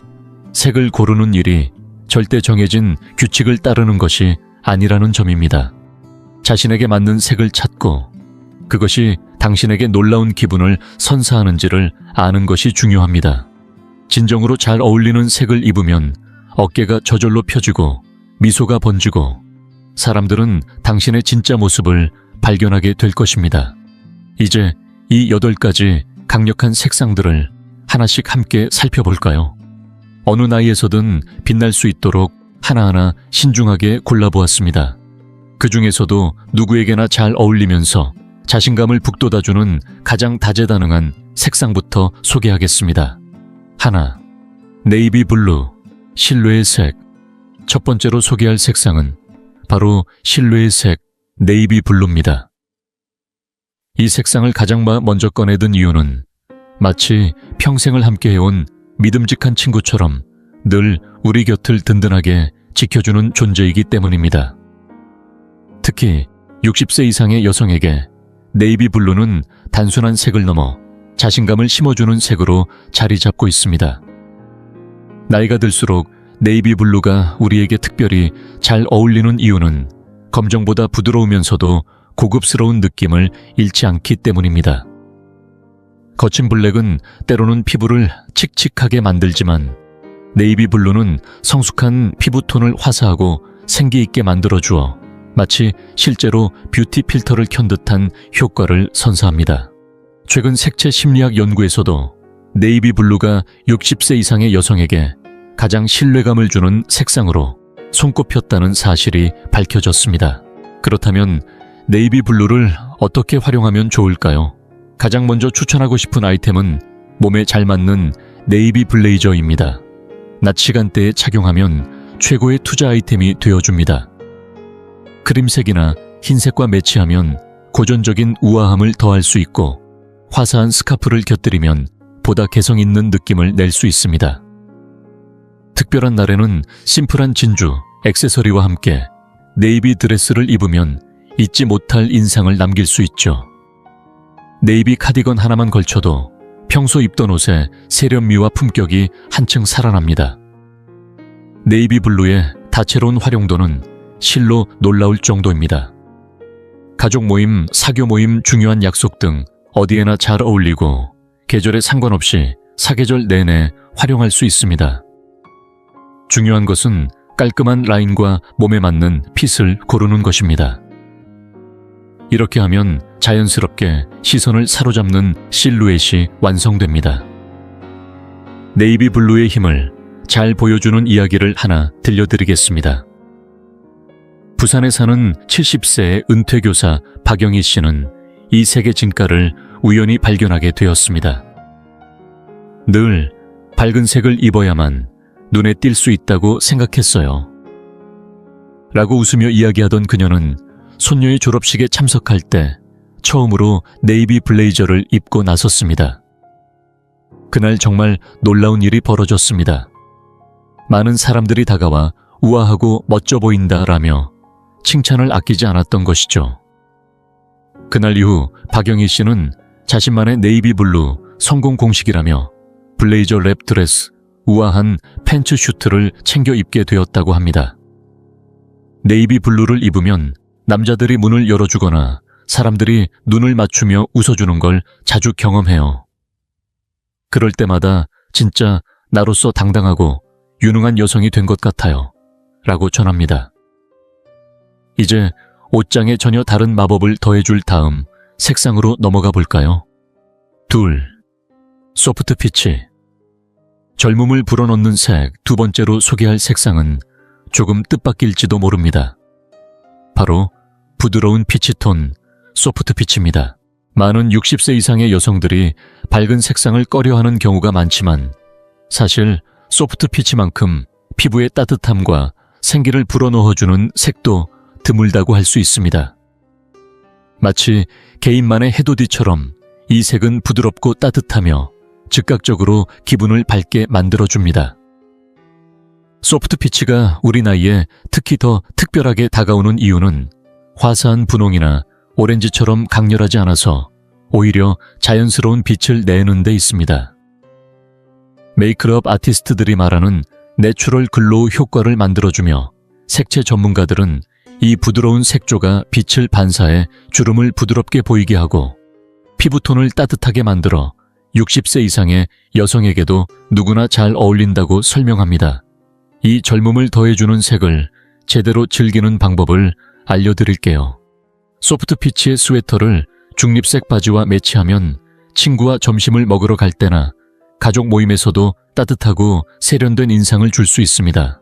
색을 고르는 일이 절대 정해진 규칙을 따르는 것이 아니라는 점입니다. 자신에게 맞는 색을 찾고 그것이 당신에게 놀라운 기분을 선사하는지를 아는 것이 중요합니다. 진정으로 잘 어울리는 색을 입으면 어깨가 저절로 펴지고 미소가 번지고 사람들은 당신의 진짜 모습을 발견하게 될 것입니다. 이제 이 8가지 강력한 색상들을 하나씩 함께 살펴볼까요? 어느 나이에서든 빛날 수 있도록 하나하나 신중하게 골라보았습니다. 그 중에서도 누구에게나 잘 어울리면서 자신감을 북돋아주는 가장 다재다능한 색상부터 소개하겠습니다. 하나, 네이비 블루, 실외의 색. 첫 번째로 소개할 색상은 바로 실외의 색, 네이비 블루입니다. 이 색상을 가장 먼저 꺼내든 이유는 마치 평생을 함께해온 믿음직한 친구처럼 늘 우리 곁을 든든하게 지켜주는 존재이기 때문입니다. 특히 60세 이상의 여성에게 네이비 블루는 단순한 색을 넘어 자신감을 심어주는 색으로 자리 잡고 있습니다. 나이가 들수록 네이비 블루가 우리에게 특별히 잘 어울리는 이유는 검정보다 부드러우면서도 고급스러운 느낌을 잃지 않기 때문입니다. 거친 블랙은 때로는 피부를 칙칙하게 만들지만 네이비 블루는 성숙한 피부톤을 화사하고 생기 있게 만들어주어 마치 실제로 뷰티 필터를 켠 듯한 효과를 선사합니다. 최근 색채 심리학 연구에서도 네이비 블루가 60세 이상의 여성에게 가장 신뢰감을 주는 색상으로 손꼽혔다는 사실이 밝혀졌습니다. 그렇다면 네이비 블루를 어떻게 활용하면 좋을까요? 가장 먼저 추천하고 싶은 아이템은 몸에 잘 맞는 네이비 블레이저입니다. 낮 시간대에 착용하면 최고의 투자 아이템이 되어줍니다. 크림색이나 흰색과 매치하면 고전적인 우아함을 더할 수 있고 화사한 스카프를 곁들이면 보다 개성 있는 느낌을 낼 수 있습니다. 특별한 날에는 심플한 진주, 액세서리와 함께 네이비 드레스를 입으면 잊지 못할 인상을 남길 수 있죠. 네이비 카디건 하나만 걸쳐도 평소 입던 옷의 세련미와 품격이 한층 살아납니다. 네이비 블루의 다채로운 활용도는 실로 놀라울 정도입니다. 가족 모임, 사교 모임, 중요한 약속 등 어디에나 잘 어울리고 계절에 상관없이 사계절 내내 활용할 수 있습니다. 중요한 것은 깔끔한 라인과 몸에 맞는 핏을 고르는 것입니다. 이렇게 하면 자연스럽게 시선을 사로잡는 실루엣이 완성됩니다. 네이비 블루의 힘을 잘 보여주는 이야기를 하나 들려드리겠습니다. 부산에 사는 70세의 은퇴교사 박영희 씨는 이 색의 진가를 우연히 발견하게 되었습니다. 늘 밝은 색을 입어야만 눈에 띌 수 있다고 생각했어요. 라고 웃으며 이야기하던 그녀는 손녀의 졸업식에 참석할 때 처음으로 네이비 블레이저를 입고 나섰습니다. 그날 정말 놀라운 일이 벌어졌습니다. 많은 사람들이 다가와 우아하고 멋져 보인다라며 칭찬을 아끼지 않았던 것이죠. 그날 이후 박영희 씨는 자신만의 네이비 블루 성공 공식이라며 블레이저 랩 드레스, 우아한 팬츠 슈트를 챙겨 입게 되었다고 합니다. 네이비 블루를 입으면 남자들이 문을 열어주거나 사람들이 눈을 맞추며 웃어주는 걸 자주 경험해요. 그럴 때마다 진짜 나로서 당당하고 유능한 여성이 된 것 같아요. 라고 전합니다. 이제 옷장에 전혀 다른 마법을 더해줄 다음 색상으로 넘어가 볼까요? 2. 소프트 피치. 젊음을 불어넣는 색 두 번째로 소개할 색상은 조금 뜻밖일지도 모릅니다. 바로 부드러운 피치톤, 소프트 피치입니다. 많은 60세 이상의 여성들이 밝은 색상을 꺼려하는 경우가 많지만 사실 소프트 피치만큼 피부의 따뜻함과 생기를 불어넣어주는 색도 드물다고 할 수 있습니다. 마치 개인만의 해돋이처럼 이 색은 부드럽고 따뜻하며 즉각적으로 기분을 밝게 만들어줍니다. 소프트 피치가 우리 나이에 특히 더 특별하게 다가오는 이유는 화사한 분홍이나 오렌지처럼 강렬하지 않아서 오히려 자연스러운 빛을 내는 데 있습니다. 메이크업 아티스트들이 말하는 내추럴 글로우 효과를 만들어주며 색채 전문가들은 이 부드러운 색조가 빛을 반사해 주름을 부드럽게 보이게 하고 피부톤을 따뜻하게 만들어 60세 이상의 여성에게도 누구나 잘 어울린다고 설명합니다. 이 젊음을 더해주는 색을 제대로 즐기는 방법을 알려드릴게요. 소프트 피치의 스웨터를 중립색 바지와 매치하면 친구와 점심을 먹으러 갈 때나 가족 모임에서도 따뜻하고 세련된 인상을 줄 수 있습니다.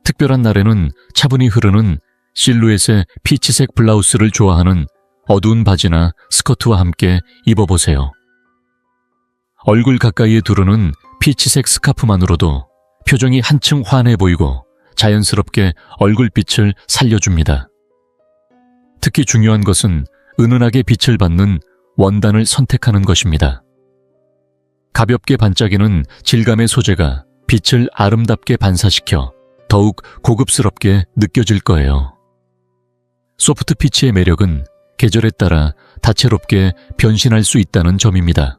특별한 날에는 차분히 흐르는 실루엣의 피치색 블라우스를 좋아하는 어두운 바지나 스커트와 함께 입어보세요. 얼굴 가까이에 두르는 피치색 스카프만으로도 표정이 한층 환해 보이고 자연스럽게 얼굴빛을 살려줍니다. 특히 중요한 것은 은은하게 빛을 받는 원단을 선택하는 것입니다. 가볍게 반짝이는 질감의 소재가 빛을 아름답게 반사시켜 더욱 고급스럽게 느껴질 거예요. 소프트 피치의 매력은 계절에 따라 다채롭게 변신할 수 있다는 점입니다.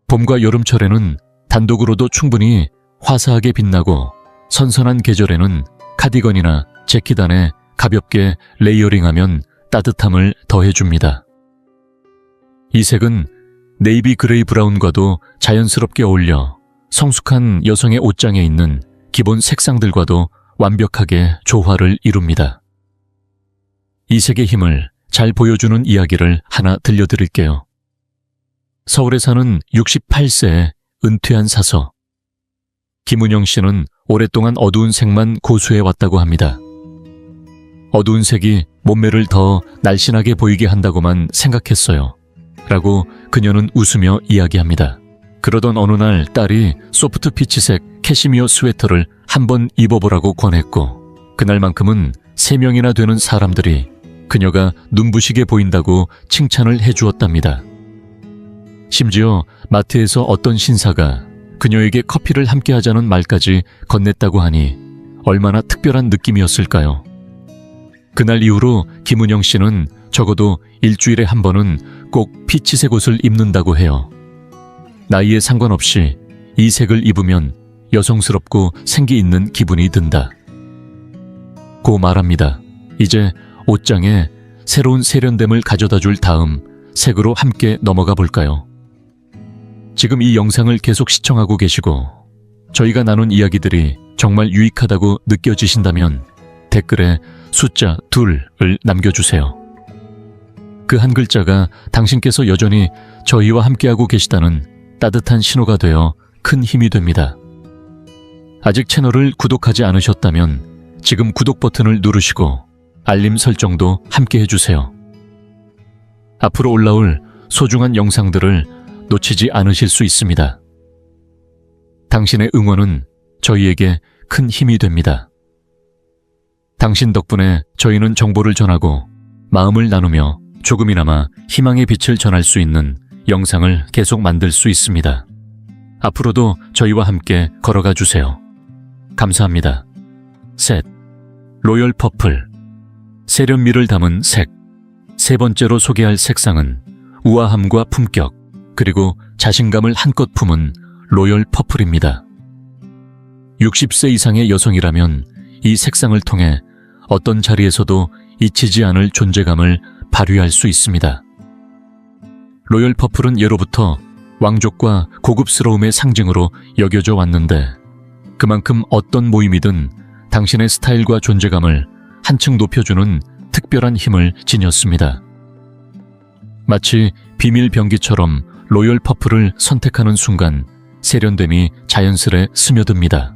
봄과 여름철에는 단독으로도 충분히 화사하게 빛나고 선선한 계절에는 카디건이나 재킷 안에 가볍게 레이어링하면 따뜻함을 더해줍니다. 이 색은 네이비 그레이 브라운과도 자연스럽게 어울려 성숙한 여성의 옷장에 있는 기본 색상들과도 완벽하게 조화를 이룹니다. 이 색의 힘을 잘 보여주는 이야기를 하나 들려드릴게요. 서울에 사는 68세의 은퇴한 사서. 김은영 씨는 오랫동안 어두운 색만 고수해 왔다고 합니다. 어두운 색이 몸매를 더 날씬하게 보이게 한다고만 생각했어요. 라고 그녀는 웃으며 이야기합니다. 그러던 어느 날 딸이 소프트 피치색 캐시미어 스웨터를 한번 입어보라고 권했고, 그날만큼은 3명이나 되는 사람들이 그녀가 눈부시게 보인다고 칭찬을 해주었답니다. 심지어 마트에서 어떤 신사가 그녀에게 커피를 함께 하자는 말까지 건넸다고 하니 얼마나 특별한 느낌이었을까요? 그날 이후로 김은영 씨는 적어도 일주일에 한 번은 꼭 피치색 옷을 입는다고 해요. 나이에 상관없이 이 색을 입으면 여성스럽고 생기 있는 기분이 든다. 고 말합니다. 이제 옷장에 새로운 세련됨을 가져다 줄 다음 색으로 함께 넘어가 볼까요? 지금 이 영상을 계속 시청하고 계시고 저희가 나눈 이야기들이 정말 유익하다고 느껴지신다면 댓글에 숫자 2를 남겨주세요. 그 한 글자가 당신께서 여전히 저희와 함께하고 계시다는 따뜻한 신호가 되어 큰 힘이 됩니다. 아직 채널을 구독하지 않으셨다면 지금 구독 버튼을 누르시고 알림 설정도 함께 해주세요. 앞으로 올라올 소중한 영상들을 놓치지 않으실 수 있습니다. 당신의 응원은 저희에게 큰 힘이 됩니다. 당신 덕분에 저희는 정보를 전하고 마음을 나누며 조금이나마 희망의 빛을 전할 수 있는 영상을 계속 만들 수 있습니다. 앞으로도 저희와 함께 걸어가 주세요. 감사합니다. 셋, 로열 퍼플. 세련미를 담은 색. 세 번째로 소개할 색상은 우아함과 품격, 그리고 자신감을 한껏 품은 로열 퍼플입니다. 60세 이상의 여성이라면 이 색상을 통해 어떤 자리에서도 잊히지 않을 존재감을 발휘할 수 있습니다. 로열 퍼플은 예로부터 왕족과 고급스러움의 상징으로 여겨져 왔는데 그만큼 어떤 모임이든 당신의 스타일과 존재감을 한층 높여주는 특별한 힘을 지녔습니다. 마치 비밀 병기처럼 로열 퍼플을 선택하는 순간 세련됨이 자연스레 스며듭니다.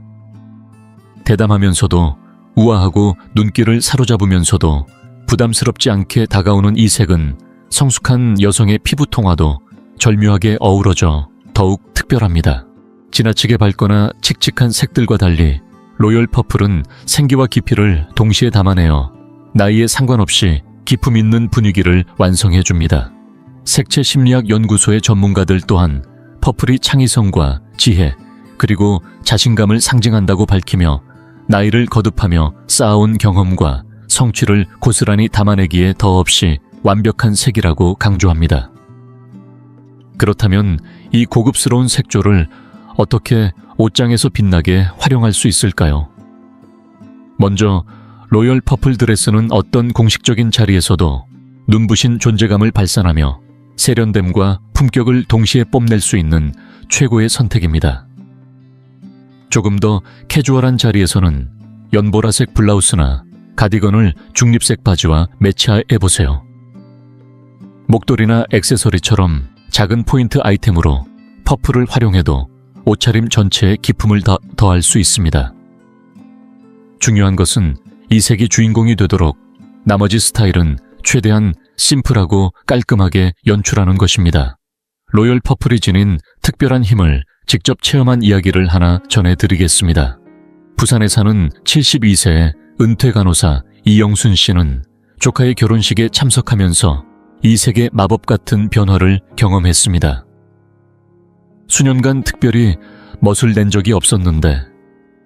대담하면서도 우아하고 눈길을 사로잡으면서도 부담스럽지 않게 다가오는 이 색은 성숙한 여성의 피부통화도 절묘하게 어우러져 더욱 특별합니다. 지나치게 밝거나 칙칙한 색들과 달리 로열 퍼플은 생기와 깊이를 동시에 담아내어 나이에 상관없이 기품 있는 분위기를 완성해줍니다. 색채 심리학 연구소의 전문가들 또한 퍼플이 창의성과 지혜, 그리고 자신감을 상징한다고 밝히며 나이를 거듭하며 쌓아온 경험과 성취를 고스란히 담아내기에 더없이 완벽한 색이라고 강조합니다. 그렇다면 이 고급스러운 색조를 어떻게 옷장에서 빛나게 활용할 수 있을까요? 먼저 로열 퍼플 드레스는 어떤 공식적인 자리에서도 눈부신 존재감을 발산하며 세련됨과 품격을 동시에 뽐낼 수 있는 최고의 선택입니다. 조금 더 캐주얼한 자리에서는 연보라색 블라우스나 가디건을 중립색 바지와 매치해보세요. 목도리나 액세서리처럼 작은 포인트 아이템으로 퍼플을 활용해도 옷차림 전체에 기품을 더할 수 있습니다. 중요한 것은 이 색이 주인공이 되도록 나머지 스타일은 최대한 심플하고 깔끔하게 연출하는 것입니다. 로열 퍼플이 지닌 특별한 힘을 직접 체험한 이야기를 하나 전해드리겠습니다. 부산에 사는 72세의 은퇴 간호사 이영순 씨는 조카의 결혼식에 참석하면서 이 색의 마법 같은 변화를 경험했습니다. 수년간 특별히 멋을 낸 적이 없었는데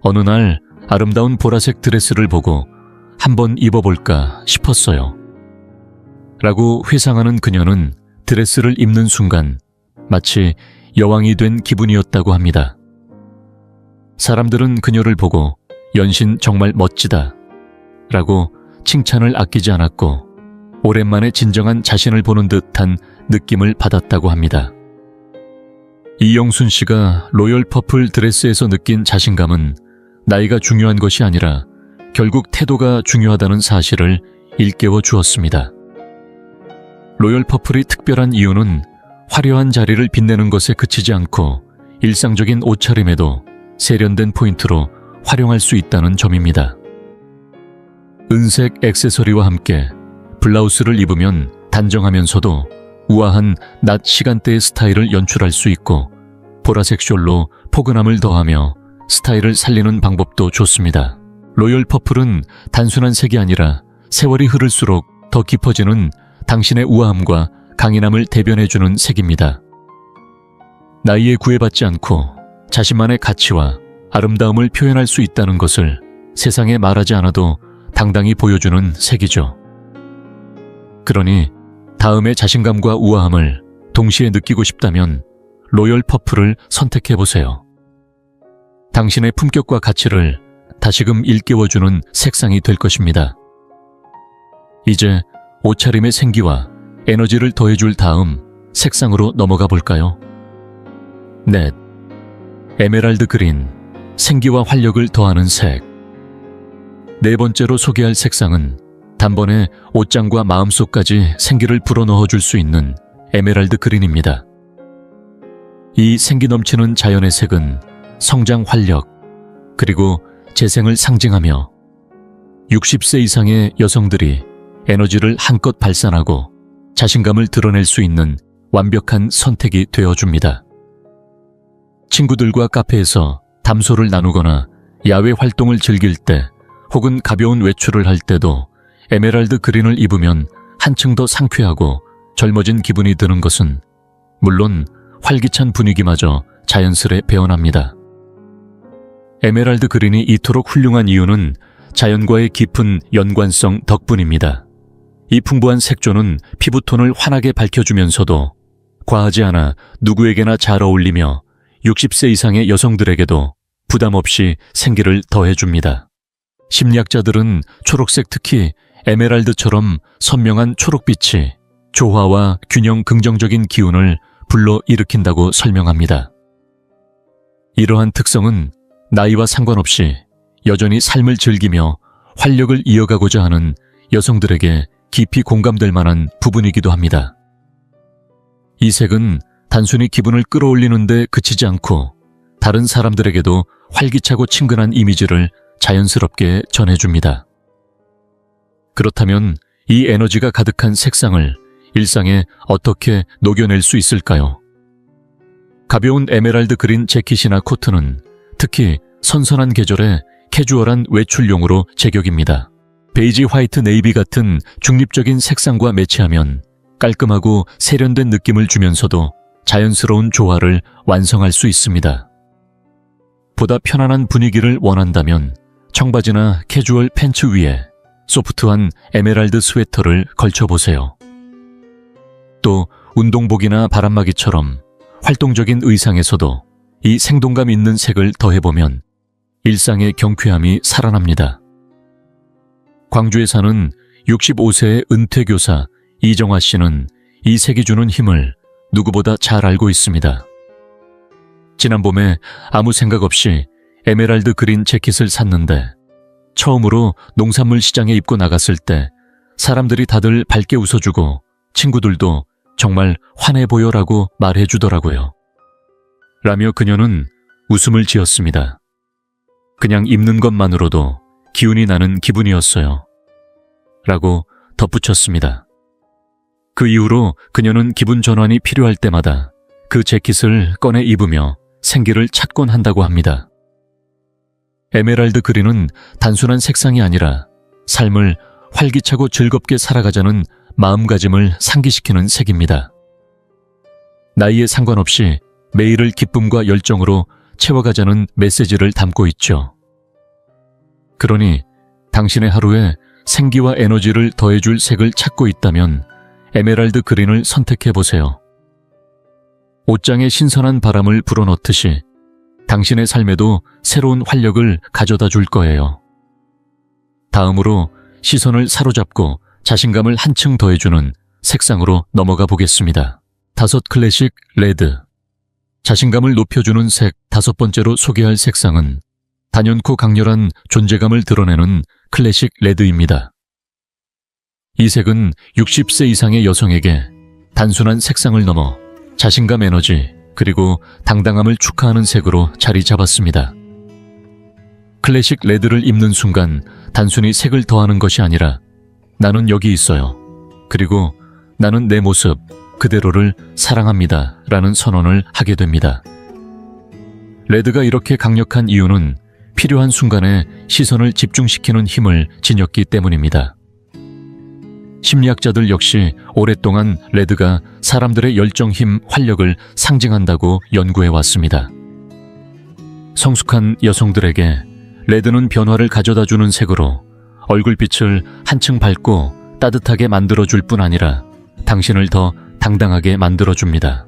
어느 날 아름다운 보라색 드레스를 보고 한번 입어볼까 싶었어요. 라고 회상하는 그녀는 드레스를 입는 순간 마치 여왕이 된 기분이었다고 합니다. 사람들은 그녀를 보고 연신 정말 멋지다 라고 칭찬을 아끼지 않았고 오랜만에 진정한 자신을 보는 듯한 느낌을 받았다고 합니다. 이영순 씨가 로열 퍼플 드레스에서 느낀 자신감은 나이가 중요한 것이 아니라 결국 태도가 중요하다는 사실을 일깨워 주었습니다. 로열 퍼플이 특별한 이유는 화려한 자리를 빛내는 것에 그치지 않고 일상적인 옷차림에도 세련된 포인트로 활용할 수 있다는 점입니다. 은색 액세서리와 함께 블라우스를 입으면 단정하면서도 우아한 낮 시간대의 스타일을 연출할 수 있고 보라색 숄로 포근함을 더하며 스타일을 살리는 방법도 좋습니다. 로열 퍼플은 단순한 색이 아니라 세월이 흐를수록 더 깊어지는 당신의 우아함과 강인함을 대변해주는 색입니다. 나이에 구애받지 않고 자신만의 가치와 아름다움을 표현할 수 있다는 것을 세상에 말하지 않아도 당당히 보여주는 색이죠. 그러니 다음의 자신감과 우아함을 동시에 느끼고 싶다면 로열 퍼플을 선택해보세요. 당신의 품격과 가치를 다시금 일깨워주는 색상이 될 것입니다. 이제 옷차림의 생기와 에너지를 더해줄 다음 색상으로 넘어가 볼까요? 넷, 에메랄드 그린, 생기와 활력을 더하는 색. 네 번째로 소개할 색상은 단번에 옷장과 마음속까지 생기를 불어넣어줄 수 있는 에메랄드 그린입니다. 이 생기 넘치는 자연의 색은 성장 활력, 그리고 재생을 상징하며 60세 이상의 여성들이 에너지를 한껏 발산하고 자신감을 드러낼 수 있는 완벽한 선택이 되어줍니다. 친구들과 카페에서 담소를 나누거나 야외 활동을 즐길 때 혹은 가벼운 외출을 할 때도 에메랄드 그린을 입으면 한층 더 상쾌하고 젊어진 기분이 드는 것은 물론 활기찬 분위기마저 자연스레 배어납니다. 에메랄드 그린이 이토록 훌륭한 이유는 자연과의 깊은 연관성 덕분입니다. 이 풍부한 색조는 피부톤을 환하게 밝혀주면서도 과하지 않아 누구에게나 잘 어울리며 60세 이상의 여성들에게도 부담 없이 생기를 더해줍니다. 심리학자들은 초록색, 특히 에메랄드처럼 선명한 초록빛이 조화와 균형, 긍정적인 기운을 불러일으킨다고 설명합니다. 이러한 특성은 나이와 상관없이 여전히 삶을 즐기며 활력을 이어가고자 하는 여성들에게 깊이 공감될 만한 부분이기도 합니다. 이 색은 단순히 기분을 끌어올리는 데 그치지 않고 다른 사람들에게도 활기차고 친근한 이미지를 자연스럽게 전해줍니다. 그렇다면 이 에너지가 가득한 색상을 일상에 어떻게 녹여낼 수 있을까요? 가벼운 에메랄드 그린 재킷이나 코트는 특히 선선한 계절에 캐주얼한 외출용으로 제격입니다. 베이지, 화이트, 네이비 같은 중립적인 색상과 매치하면 깔끔하고 세련된 느낌을 주면서도 자연스러운 조화를 완성할 수 있습니다. 보다 편안한 분위기를 원한다면 청바지나 캐주얼 팬츠 위에 소프트한 에메랄드 스웨터를 걸쳐보세요. 또 운동복이나 바람막이처럼 활동적인 의상에서도 이 생동감 있는 색을 더해보면 일상의 경쾌함이 살아납니다. 광주에 사는 65세의 은퇴교사 이정화 씨는 이 색이 주는 힘을 누구보다 잘 알고 있습니다. 지난 봄에 아무 생각 없이 에메랄드 그린 재킷을 샀는데 처음으로 농산물 시장에 입고 나갔을 때 사람들이 다들 밝게 웃어주고 친구들도 정말 환해 보여라고 말해주더라고요. 라며 그녀는 웃음을 지었습니다. 그냥 입는 것만으로도 기운이 나는 기분이었어요. 라고 덧붙였습니다. 그 이후로 그녀는 기분 전환이 필요할 때마다 그 재킷을 꺼내 입으며 생기를 찾곤 한다고 합니다. 에메랄드 그린은 단순한 색상이 아니라 삶을 활기차고 즐겁게 살아가자는 마음가짐을 상기시키는 색입니다. 나이에 상관없이 매일을 기쁨과 열정으로 채워가자는 메시지를 담고 있죠. 그러니 당신의 하루에 생기와 에너지를 더해줄 색을 찾고 있다면 에메랄드 그린을 선택해보세요. 옷장에 신선한 바람을 불어넣듯이 당신의 삶에도 새로운 활력을 가져다 줄 거예요. 다음으로 시선을 사로잡고 자신감을 한층 더해주는 색상으로 넘어가 보겠습니다. 5 클래식 레드. 자신감을 높여주는 색 5번째로 소개할 색상은 단연코 강렬한 존재감을 드러내는 클래식 레드입니다. 이 색은 60세 이상의 여성에게 단순한 색상을 넘어 자신감, 에너지, 그리고 당당함을 축하하는 색으로 자리 잡았습니다. 클래식 레드를 입는 순간 단순히 색을 더하는 것이 아니라 나는 여기 있어요. 그리고 나는 내 모습 그대로를 사랑합니다. 라는 선언을 하게 됩니다. 레드가 이렇게 강력한 이유는 필요한 순간에 시선을 집중시키는 힘을 지녔기 때문입니다. 심리학자들 역시 오랫동안 레드가 사람들의 열정, 힘, 활력을 상징한다고 연구해 왔습니다. 성숙한 여성들에게 레드는 변화를 가져다주는 색으로 얼굴빛을 한층 밝고 따뜻하게 만들어줄 뿐 아니라 당신을 더 당당하게 만들어줍니다.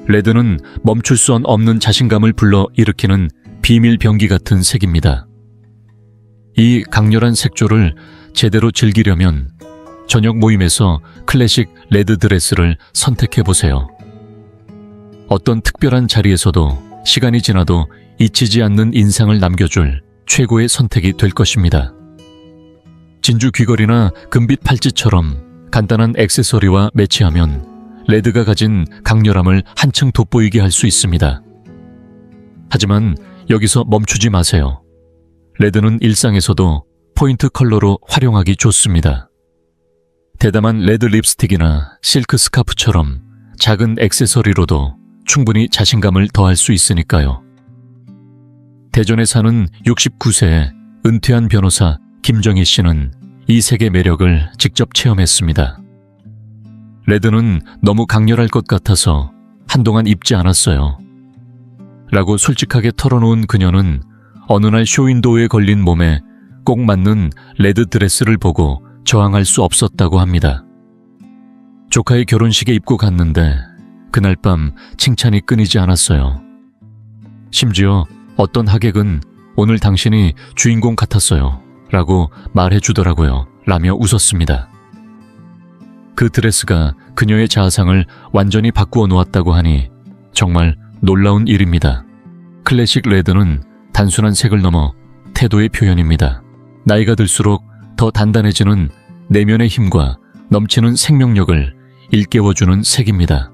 레드는 멈출 수 없는 자신감을 불러일으키는 비밀 병기 같은 색입니다. 이 강렬한 색조를 제대로 즐기려면 저녁 모임에서 클래식 레드 드레스를 선택해보세요. 어떤 특별한 자리에서도 시간이 지나도 잊히지 않는 인상을 남겨줄 최고의 선택이 될 것입니다. 진주 귀걸이나 금빛 팔찌처럼 간단한 액세서리와 매치하면 레드가 가진 강렬함을 한층 돋보이게 할 수 있습니다. 하지만 여기서 멈추지 마세요. 레드는 일상에서도 포인트 컬러로 활용하기 좋습니다. 대담한 레드 립스틱이나 실크 스카프처럼 작은 액세서리로도 충분히 자신감을 더할 수 있으니까요. 대전에 사는 69세의 은퇴한 변호사 김정희 씨는 이 색의 매력을 직접 체험했습니다. 레드는 너무 강렬할 것 같아서 한동안 입지 않았어요. 라고 솔직하게 털어놓은 그녀는 어느 날 쇼윈도우에 걸린 몸에 꼭 맞는 레드 드레스를 보고 저항할 수 없었다고 합니다. 조카의 결혼식에 입고 갔는데 그날 밤 칭찬이 끊이지 않았어요. 심지어 어떤 하객은 오늘 당신이 주인공 같았어요 라고 말해주더라고요 라며 웃었습니다. 그 드레스가 그녀의 자아상을 완전히 바꾸어 놓았다고 하니 정말 놀라운 일입니다. 클래식 레드는 단순한 색을 넘어 태도의 표현입니다. 나이가 들수록 더 단단해지는 내면의 힘과 넘치는 생명력을 일깨워주는 색입니다.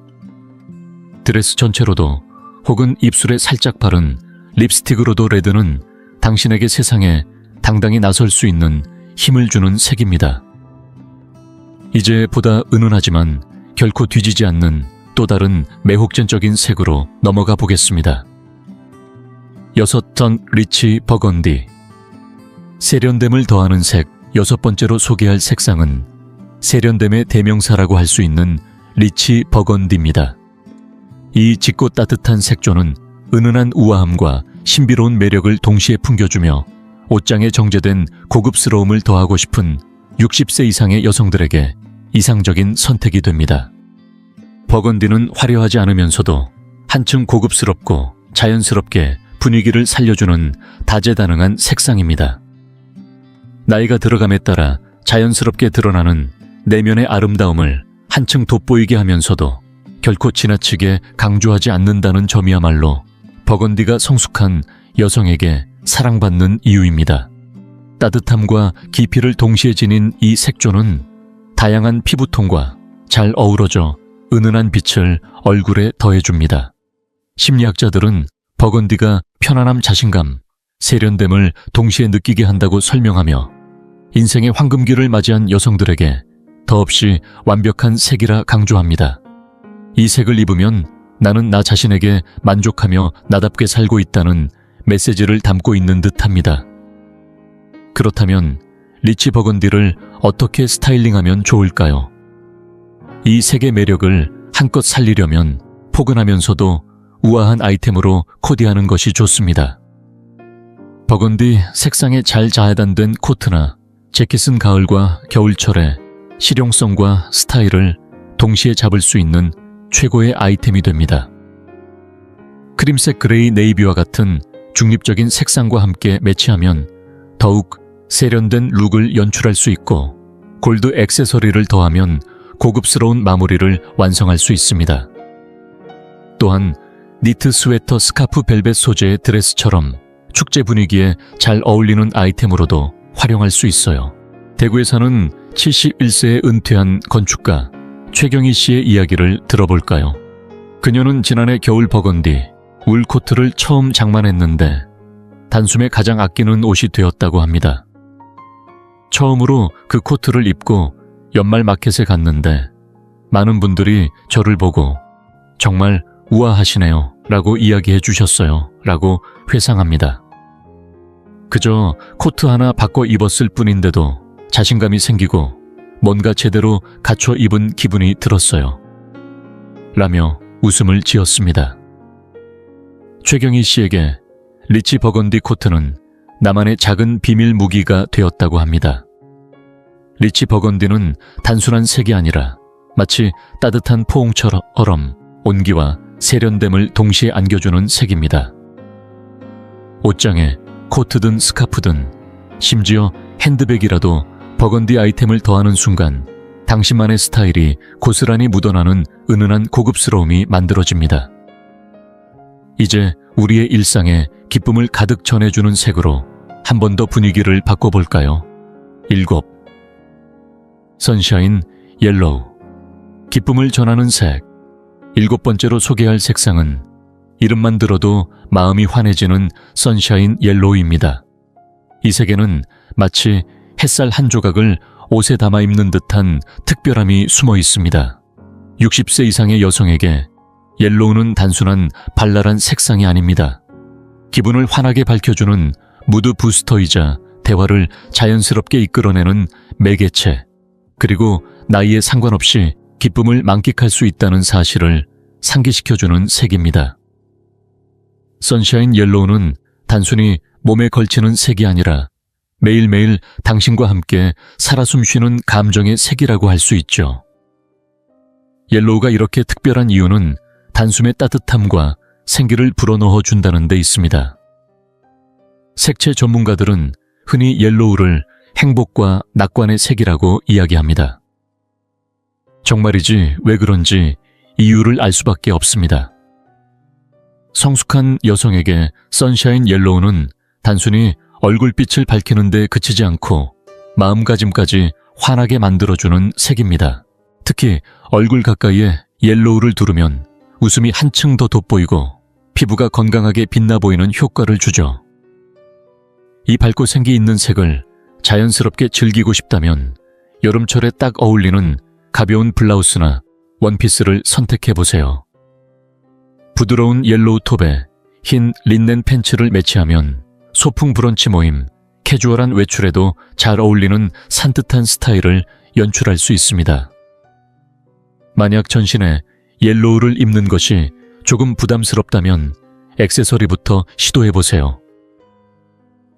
드레스 전체로도 혹은 입술에 살짝 바른 립스틱으로도 레드는 당신에게 세상에 당당히 나설 수 있는 힘을 주는 색입니다. 이제 보다 은은하지만 결코 뒤지지 않는 또 다른 매혹전적인 색으로 넘어가 보겠습니다. 6번 리치 버건디. 세련됨을 더하는 색 6번째로 소개할 색상은 세련됨의 대명사라고 할 수 있는 리치 버건디입니다. 이 짙고 따뜻한 색조는 은은한 우아함과 신비로운 매력을 동시에 풍겨주며 옷장에 정제된 고급스러움을 더하고 싶은 60세 이상의 여성들에게 이상적인 선택이 됩니다. 버건디는 화려하지 않으면서도 한층 고급스럽고 자연스럽게 분위기를 살려주는 다재다능한 색상입니다. 나이가 들어감에 따라 자연스럽게 드러나는 내면의 아름다움을 한층 돋보이게 하면서도 결코 지나치게 강조하지 않는다는 점이야말로 버건디가 성숙한 여성에게 사랑받는 이유입니다. 따뜻함과 깊이를 동시에 지닌 이 색조는 다양한 피부톤과 잘 어우러져 은은한 빛을 얼굴에 더해줍니다. 심리학자들은 버건디가 편안함, 자신감, 세련됨을 동시에 느끼게 한다고 설명하며 인생의 황금기를 맞이한 여성들에게 더없이 완벽한 색이라 강조합니다. 이 색을 입으면 나는 나 자신에게 만족하며 나답게 살고 있다는 메시지를 담고 있는 듯합니다. 그렇다면 리치 버건디를 어떻게 스타일링하면 좋을까요? 이 색의 매력을 한껏 살리려면 포근하면서도 우아한 아이템으로 코디하는 것이 좋습니다. 버건디 색상에 잘 자해단된 코트나 재킷은 가을과 겨울철에 실용성과 스타일을 동시에 잡을 수 있는 최고의 아이템이 됩니다. 크림색 그레이 네이비와 같은 중립적인 색상과 함께 매치하면 더욱 세련된 룩을 연출할 수 있고 골드 액세서리를 더하면 고급스러운 마무리를 완성할 수 있습니다. 또한 니트 스웨터, 스카프, 벨벳 소재의 드레스처럼 축제 분위기에 잘 어울리는 아이템으로도 활용할 수 있어요. 대구에 사는 71세의 은퇴한 건축가 최경희 씨의 이야기를 들어볼까요? 그녀는 지난해 겨울 버건디 울 코트를 처음 장만했는데 단숨에 가장 아끼는 옷이 되었다고 합니다. 처음으로 그 코트를 입고 연말 마켓에 갔는데 많은 분들이 저를 보고 정말 우아하시네요 라고 이야기해 주셨어요. 라고 회상합니다. 그저 코트 하나 바꿔 입었을 뿐인데도 자신감이 생기고 뭔가 제대로 갖춰 입은 기분이 들었어요. 라며 웃음을 지었습니다. 최경희 씨에게 리치 버건디 코트는 나만의 작은 비밀 무기가 되었다고 합니다. 리치 버건디는 단순한 색이 아니라 마치 따뜻한 포옹처럼 온기와 세련됨을 동시에 안겨주는 색입니다. 옷장에 코트든 스카프든 심지어 핸드백이라도 버건디 아이템을 더하는 순간 당신만의 스타일이 고스란히 묻어나는 은은한 고급스러움이 만들어집니다. 이제 우리의 일상에 기쁨을 가득 전해주는 색으로 한 번 더 분위기를 바꿔볼까요? 7. 선샤인 옐로우. 기쁨을 전하는 색. 7번째로 소개할 색상은 이름만 들어도 마음이 환해지는 선샤인 옐로우입니다. 이 색에는 마치 햇살 한 조각을 옷에 담아 입는 듯한 특별함이 숨어 있습니다. 60세 이상의 여성에게 옐로우는 단순한 발랄한 색상이 아닙니다. 기분을 환하게 밝혀주는 무드 부스터이자 대화를 자연스럽게 이끌어내는 매개체, 그리고 나이에 상관없이 기쁨을 만끽할 수 있다는 사실을 상기시켜주는 색입니다. 선샤인 옐로우는 단순히 몸에 걸치는 색이 아니라 매일매일 당신과 함께 살아 숨쉬는 감정의 색이라고 할 수 있죠. 옐로우가 이렇게 특별한 이유는 단숨의 따뜻함과 생기를 불어넣어 준다는 데 있습니다. 색채 전문가들은 흔히 옐로우를 행복과 낙관의 색이라고 이야기합니다. 정말이지 왜 그런지 이유를 알 수밖에 없습니다. 성숙한 여성에게 선샤인 옐로우는 단순히 얼굴빛을 밝히는 데 그치지 않고 마음가짐까지 환하게 만들어주는 색입니다. 특히 얼굴 가까이에 옐로우를 두르면 웃음이 한층 더 돋보이고 피부가 건강하게 빛나 보이는 효과를 주죠. 이 밝고 생기 있는 색을 자연스럽게 즐기고 싶다면 여름철에 딱 어울리는 가벼운 블라우스나 원피스를 선택해보세요. 부드러운 옐로우 톱에 흰 린넨 팬츠를 매치하면 소풍 브런치 모임, 캐주얼한 외출에도 잘 어울리는 산뜻한 스타일을 연출할 수 있습니다. 만약 전신에 옐로우를 입는 것이 조금 부담스럽다면 액세서리부터 시도해보세요.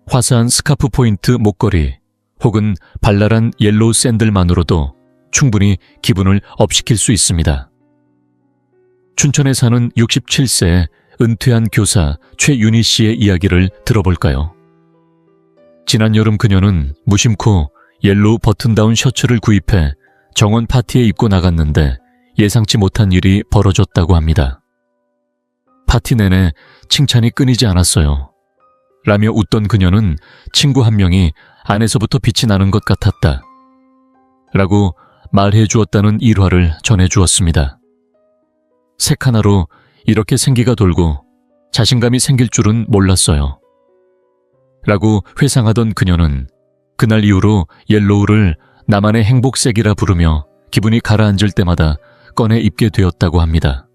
화사한 스카프 포인트 목걸이 혹은 발랄한 옐로우 샌들만으로도 충분히 기분을 업시킬 수 있습니다. 춘천에 사는 67세의 은퇴한 교사 최윤희 씨의 이야기를 들어볼까요? 지난 여름 그녀는 무심코 옐로우 버튼다운 셔츠를 구입해 정원 파티에 입고 나갔는데 예상치 못한 일이 벌어졌다고 합니다. 파티 내내 칭찬이 끊이지 않았어요. 라며 웃던 그녀는 친구 한 명이 안에서부터 빛이 나는 것 같았다. 라고 말해 주었다는 일화를 전해 주었습니다. 색 하나로 이렇게 생기가 돌고 자신감이 생길 줄은 몰랐어요. 라고 회상하던 그녀는 그날 이후로 옐로우를 나만의 행복색이라 부르며 기분이 가라앉을 때마다 꺼내 입게 되었다고 합니다.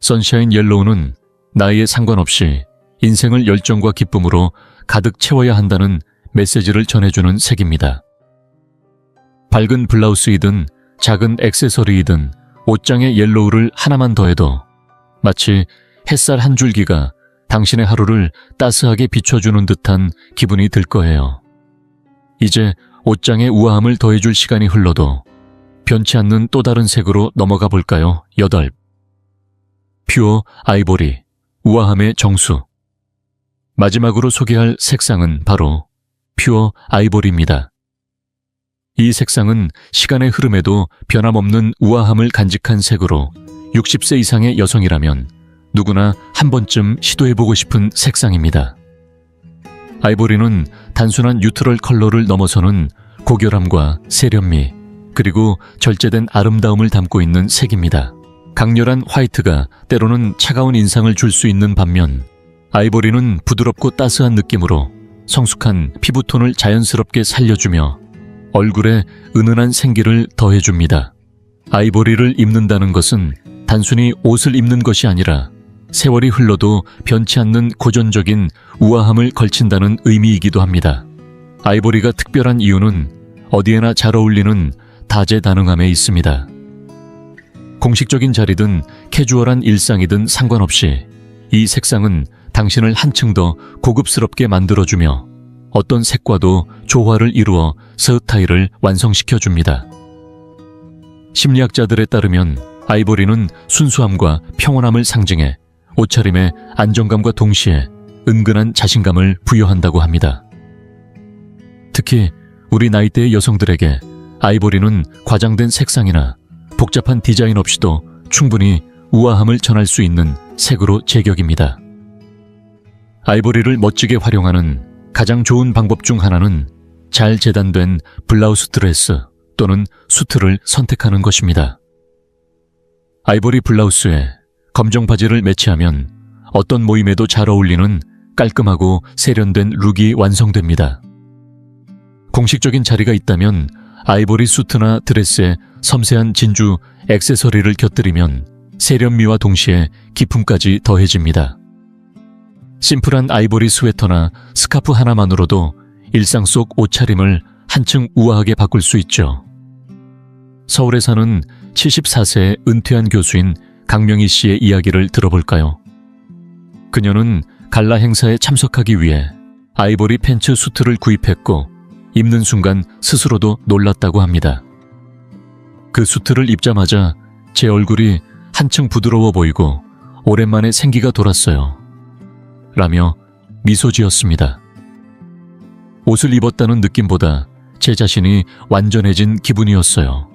선샤인 옐로우는 나이에 상관없이 인생을 열정과 기쁨으로 가득 채워야 한다는 메시지를 전해주는 색입니다. 밝은 블라우스이든 작은 액세서리이든 옷장에 옐로우를 하나만 더해도 마치 햇살 한 줄기가 당신의 하루를 따스하게 비춰주는 듯한 기분이 들 거예요. 이제 옷장에 우아함을 더해줄 시간이 흘러도 변치 않는 또 다른 색으로 넘어가 볼까요? 8. 퓨어 아이보리, 우아함의 정수. 마지막으로 소개할 색상은 바로 퓨어 아이보리입니다. 이 색상은 시간의 흐름에도 변함없는 우아함을 간직한 색으로 60세 이상의 여성이라면 누구나 한 번쯤 시도해보고 싶은 색상입니다. 아이보리는 단순한 뉴트럴 컬러를 넘어서는 고결함과 세련미, 그리고 절제된 아름다움을 담고 있는 색입니다. 강렬한 화이트가 때로는 차가운 인상을 줄 수 있는 반면 아이보리는 부드럽고 따스한 느낌으로 성숙한 피부톤을 자연스럽게 살려주며 얼굴에 은은한 생기를 더해줍니다. 아이보리를 입는다는 것은 단순히 옷을 입는 것이 아니라 세월이 흘러도 변치 않는 고전적인 우아함을 걸친다는 의미이기도 합니다. 아이보리가 특별한 이유는 어디에나 잘 어울리는 다재다능함에 있습니다. 공식적인 자리든 캐주얼한 일상이든 상관없이 이 색상은 당신을 한층 더 고급스럽게 만들어주며 어떤 색과도 조화를 이루어 스타일을 완성시켜줍니다. 심리학자들에 따르면 아이보리는 순수함과 평온함을 상징해 옷차림에 안정감과 동시에 은근한 자신감을 부여한다고 합니다. 특히 우리 나이대의 여성들에게 아이보리는 과장된 색상이나 복잡한 디자인 없이도 충분히 우아함을 전할 수 있는 색으로 제격입니다. 아이보리를 멋지게 활용하는 가장 좋은 방법 중 하나는 잘 재단된 블라우스 드레스 또는 수트를 선택하는 것입니다. 아이보리 블라우스에 검정 바지를 매치하면 어떤 모임에도 잘 어울리는 깔끔하고 세련된 룩이 완성됩니다. 공식적인 자리가 있다면 아이보리 수트나 드레스에 섬세한 진주 액세서리를 곁들이면 세련미와 동시에 기품까지 더해집니다. 심플한 아이보리 스웨터나 스카프 하나만으로도 일상 속 옷차림을 한층 우아하게 바꿀 수 있죠. 서울에 사는 74세의 은퇴한 교수인 강명희 씨의 이야기를 들어볼까요? 그녀는 갈라 행사에 참석하기 위해 아이보리 팬츠 수트를 구입했고 입는 순간 스스로도 놀랐다고 합니다. 그 수트를 입자마자 제 얼굴이 한층 부드러워 보이고 오랜만에 생기가 돌았어요. 라며 미소 지었습니다. 옷을 입었다는 느낌보다 제 자신이 완전해진 기분이었어요.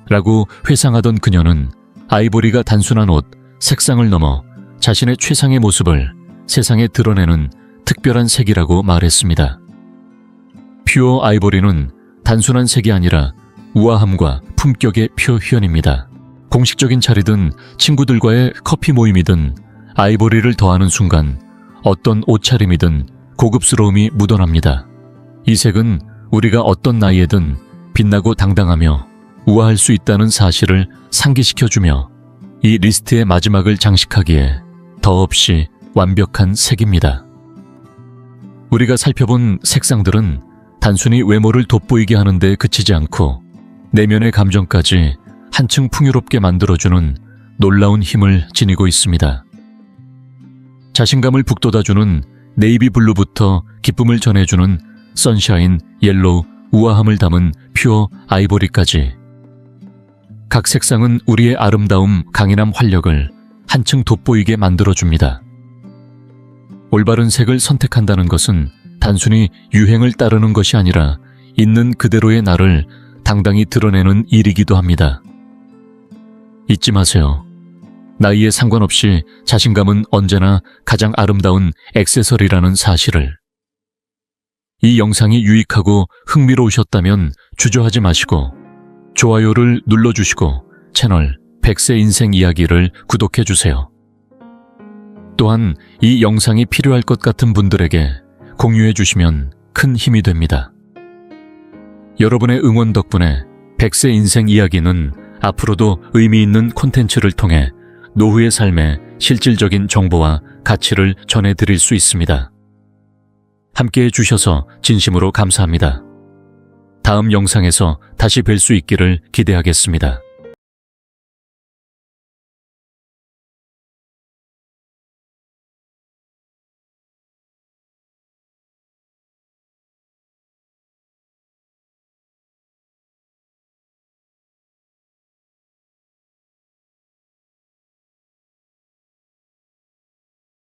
라고 회상하던 그녀는 아이보리가 단순한 옷, 색상을 넘어 자신의 최상의 모습을 세상에 드러내는 특별한 색이라고 말했습니다. 퓨어 아이보리는 단순한 색이 아니라 우아함과 품격의 표현입니다. 공식적인 자리든 친구들과의 커피 모임이든 아이보리를 더하는 순간 어떤 옷차림이든 고급스러움이 묻어납니다. 이 색은 우리가 어떤 나이에든 빛나고 당당하며 우아할 수 있다는 사실을 상기시켜주며 이 리스트의 마지막을 장식하기에 더없이 완벽한 색입니다. 우리가 살펴본 색상들은 단순히 외모를 돋보이게 하는 데 그치지 않고 내면의 감정까지 한층 풍요롭게 만들어주는 놀라운 힘을 지니고 있습니다. 자신감을 북돋아주는 네이비 블루부터 기쁨을 전해주는 선샤인, 옐로우, 우아함을 담은 퓨어 아이보리까지 각 색상은 우리의 아름다움, 강인함, 활력을 한층 돋보이게 만들어줍니다. 올바른 색을 선택한다는 것은 단순히 유행을 따르는 것이 아니라 있는 그대로의 나를 당당히 드러내는 일이기도 합니다. 잊지 마세요. 나이에 상관없이 자신감은 언제나 가장 아름다운 액세서리라는 사실을. 이 영상이 유익하고 흥미로우셨다면 주저하지 마시고 좋아요를 눌러주시고 채널 100세 인생 이야기를 구독해주세요. 또한 이 영상이 필요할 것 같은 분들에게 공유해주시면 큰 힘이 됩니다. 여러분의 응원 덕분에 100세 인생 이야기는 앞으로도 의미 있는 콘텐츠를 통해 노후의 삶에 실질적인 정보와 가치를 전해드릴 수 있습니다. 함께해 주셔서 진심으로 감사합니다. 다음 영상에서 다시 뵐 수 있기를 기대하겠습니다.